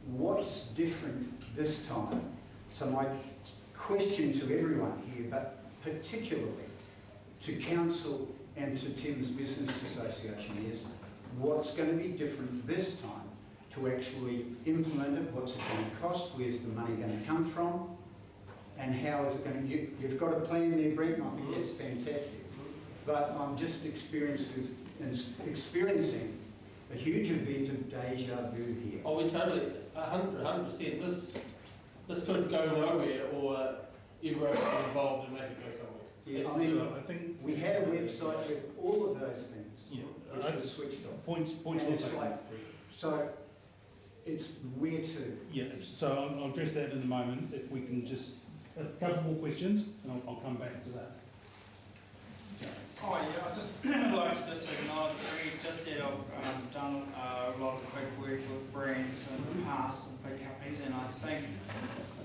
What's different this time? So my question to everyone here, but particularly to Council and to Thames Business Association, is what's going to be different this time to actually implement it? What's it going to cost? Where's the money going to come from? And how is it going to... You've got a plan there, Brent, and I think that's fantastic. But I'm just experiencing a huge event of deja vu here. Oh, we totally, 100%. This could go nowhere, or everyone get involved and make it go somewhere. Yeah, I mean, I think we had a website with all of those things, which was switched off. Points And well it's taken. like, so it's where to. Yeah, so I'll address that in a moment. If we can just a couple more questions, and I'll come back to that. Oh yeah, I'd just like to just acknowledge Greg, just that I've done a lot of big work with brands in the past and big companies, and I think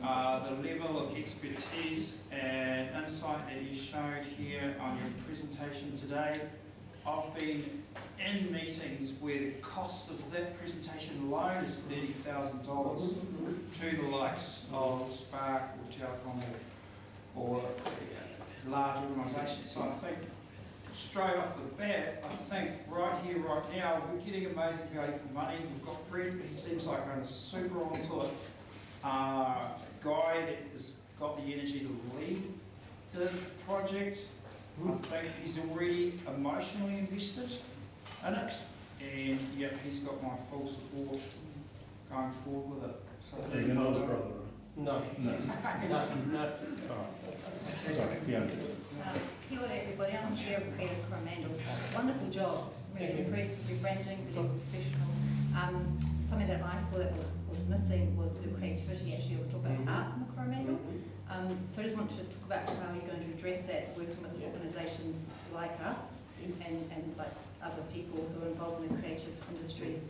the level of expertise and insight that you showed here on your presentation today, I've been in meetings where the cost of that presentation alone is $30,000 to the likes of Spark or Telecom or large organisations. So I think straight off the bat, I think right here, right now, we're getting amazing value for money. We've got Brent, he seems like a super onto it guy that has got the energy to lead the project. I think he's already emotionally invested in it, and yeah, he's got my full support going forward with it. So You're an older brother, No. No. No. Alright. Sorry, Fiona. Kia ora everybody, I'm Chair of Creative Coromandel. Wonderful job, really impressed with your branding, really professional. Something that I saw that was missing was the creativity. Actually, we'll talk about arts in the Coromandel. So I just want to talk about how you're going to address that, working with organisations like us and like other people who are involved in the creative industries.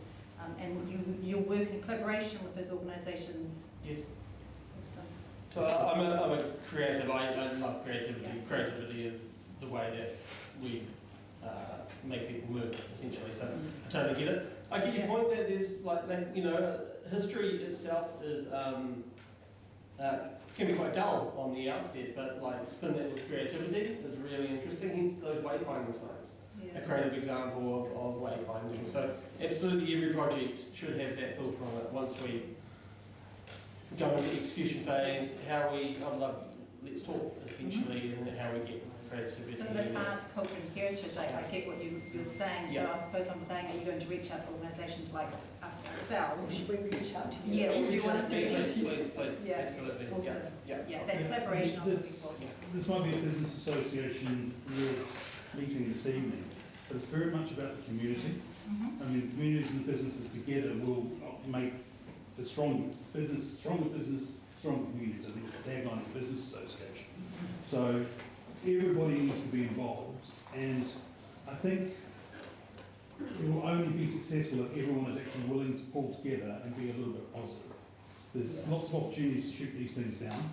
And you'll work in collaboration with those organisations. Yes. Awesome. So I'm a creative. I love creativity. Yeah. Creativity is the way that we make people work, essentially. So I totally get it. I get your point that there's history itself is can be quite dull on the outset, but like spin that with creativity is really interesting. Hence those wayfinding signs. A creative example of wayfinding. So absolutely every project should have that filter on it. Once we go into the execution phase, let's talk essentially, and how we get creativity. So the arts, culture and heritage, I get what you're saying. Yeah. So I suppose I'm saying, are you going to reach out to organisations like us ourselves? Should we reach out to you? Yeah, or do you want us to reach out to you? Please, Yeah. absolutely. Awesome. Yeah. Yeah, that collaboration of This might be a business association meeting this evening, but it's very much about the community. I mean, the communities and the businesses together will make the stronger business, stronger communities. I think it's the tagline of the business association. So everybody needs to be involved, and I think it will only be successful if everyone is actually willing to pull together and be a little bit positive. There's lots of opportunities to shoot these things down,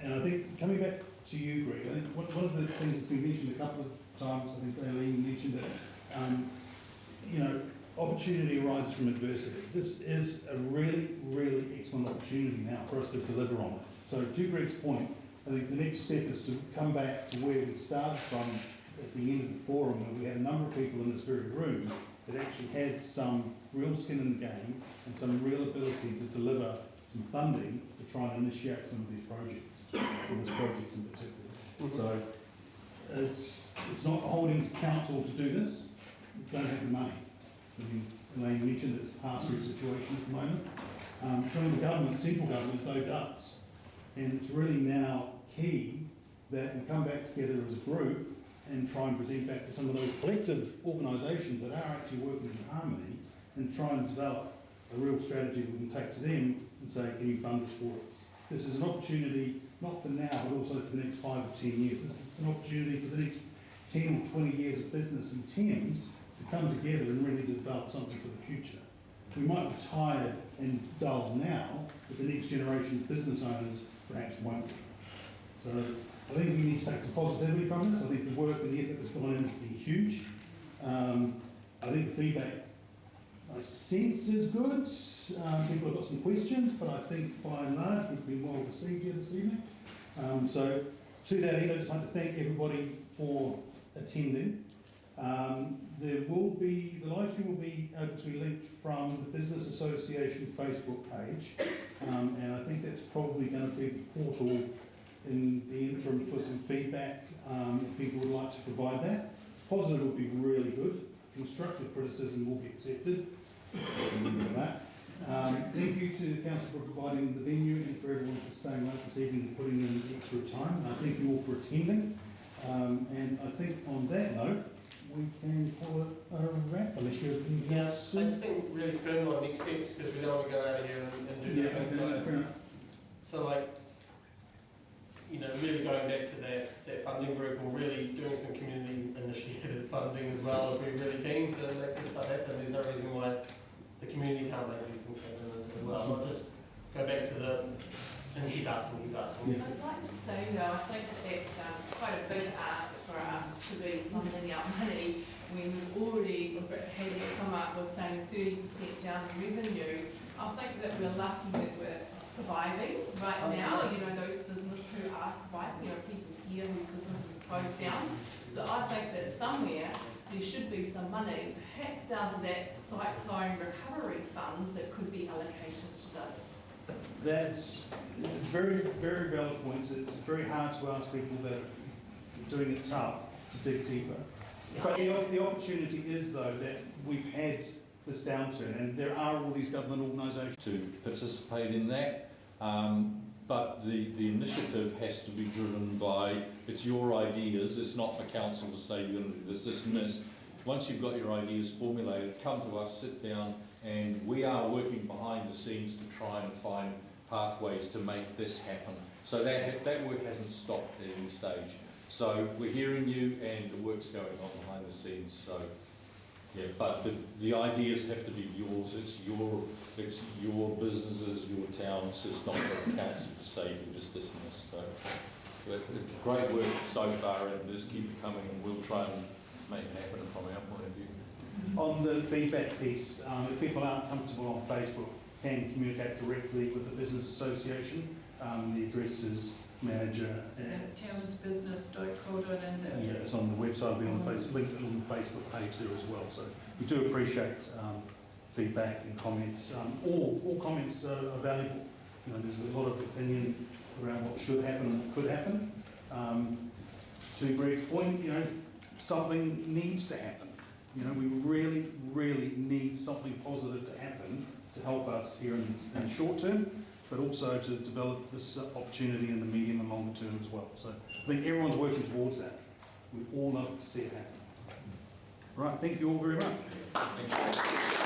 and I think coming back to you, Greg, I think one of the things that's been mentioned a couple of times, I think Aileen mentioned that opportunity arises from adversity. This is a really, really excellent opportunity now for us to deliver on it. So to Greg's point, I think the next step is to come back to where we started from at the end of the forum, where we had a number of people in this very room that actually had some real skin in the game and some real ability to deliver some funding to try and initiate some of these projects, or these projects in particular. So it's not holding council to do this. We don't have the money. I mean, Elaine mentioned it's a pass-through situation at the moment. Some of the government, central government, though, does. And it's really now key that we come back together as a group and try and present back to some of those collective organisations that are actually working in harmony and try and develop a real strategy that we can take to them and say, can you fund this for us? This is an opportunity, not for now, but also for the next 5 or 10 years. This is an opportunity for the next 10 or 20 years of business in Thames to come together and really develop something for the future. We might be tired and dull now, but the next generation of business owners perhaps won't be. So I think we need to take some positivity from this. I think the work and the effort that's gone in has been huge. I think the feedback I sense is good. People have got some questions, but I think by and large we've been well received here this evening. So to that end, I just like to thank everybody for attending. The live stream will be able to be linked from the Business Association Facebook page, and I think that's probably going to be the portal in the interim for some feedback if people would like to provide that. Positive would be really good. Constructive criticism will be accepted. Remember that. Thank you to the council for providing the venue and for everyone for staying late this evening and putting in extra time. And I thank you all for attending. And I think on that note, we can call it a wrap unless you have anything else. I just think really firm on next steps because we don't want to go out here and do nothing. So like, you know, really going back to that funding group or really doing some community initiated funding as well if we're really keen to make this stuff happen. There's no reason why the community can't make these things happen as well. Not just go back to and keep asking. I'd like to say though, I think that it's quite a big ask for us to be funding our money when we've already had it come up with saying 30% down in revenue. I think that we're lucky that we're surviving right now. You know, those businesses who are surviving, there are people here whose businesses are closed down. So I think that somewhere there should be some money, perhaps out of that cyclone recovery fund that could be allocated to this. That's very, very valid points. It's very hard to ask people that are doing it tough to dig deeper. But the opportunity is, though, that we've had this downturn and there are all these government organisations to participate in that. But the initiative has to be driven by, it's your ideas, it's not for council to say you're going to do this, this and this. Once you've got your ideas formulated, come to us, sit down, and we are working behind the scenes to try and find pathways to make this happen. So that work hasn't stopped at any stage. So we're hearing you and the work's going on behind the scenes. So yeah, but the ideas have to be yours. It's your businesses, your towns. It's not for the council to say do just this and this. So but great work so far, and just keep it coming, and we'll try and make it happen from our point of view. On the feedback piece, if people aren't comfortable on Facebook, can communicate directly with the Business Association. The address is manager at townsbusiness.co.nz. yeah, it's on the website, it'll be on the linked on the Facebook page there as well. So we do appreciate feedback and comments. All comments are valuable. You know, there's a lot of opinion around what should happen and what could happen. To Greg's point, you know, something needs to happen. You know, we really, really need something positive to happen to help us here in the short term, but also to develop this opportunity in the medium and longer term as well. So I think everyone's working towards that. We all love to see it happen. Right, thank you all very much. Thank you.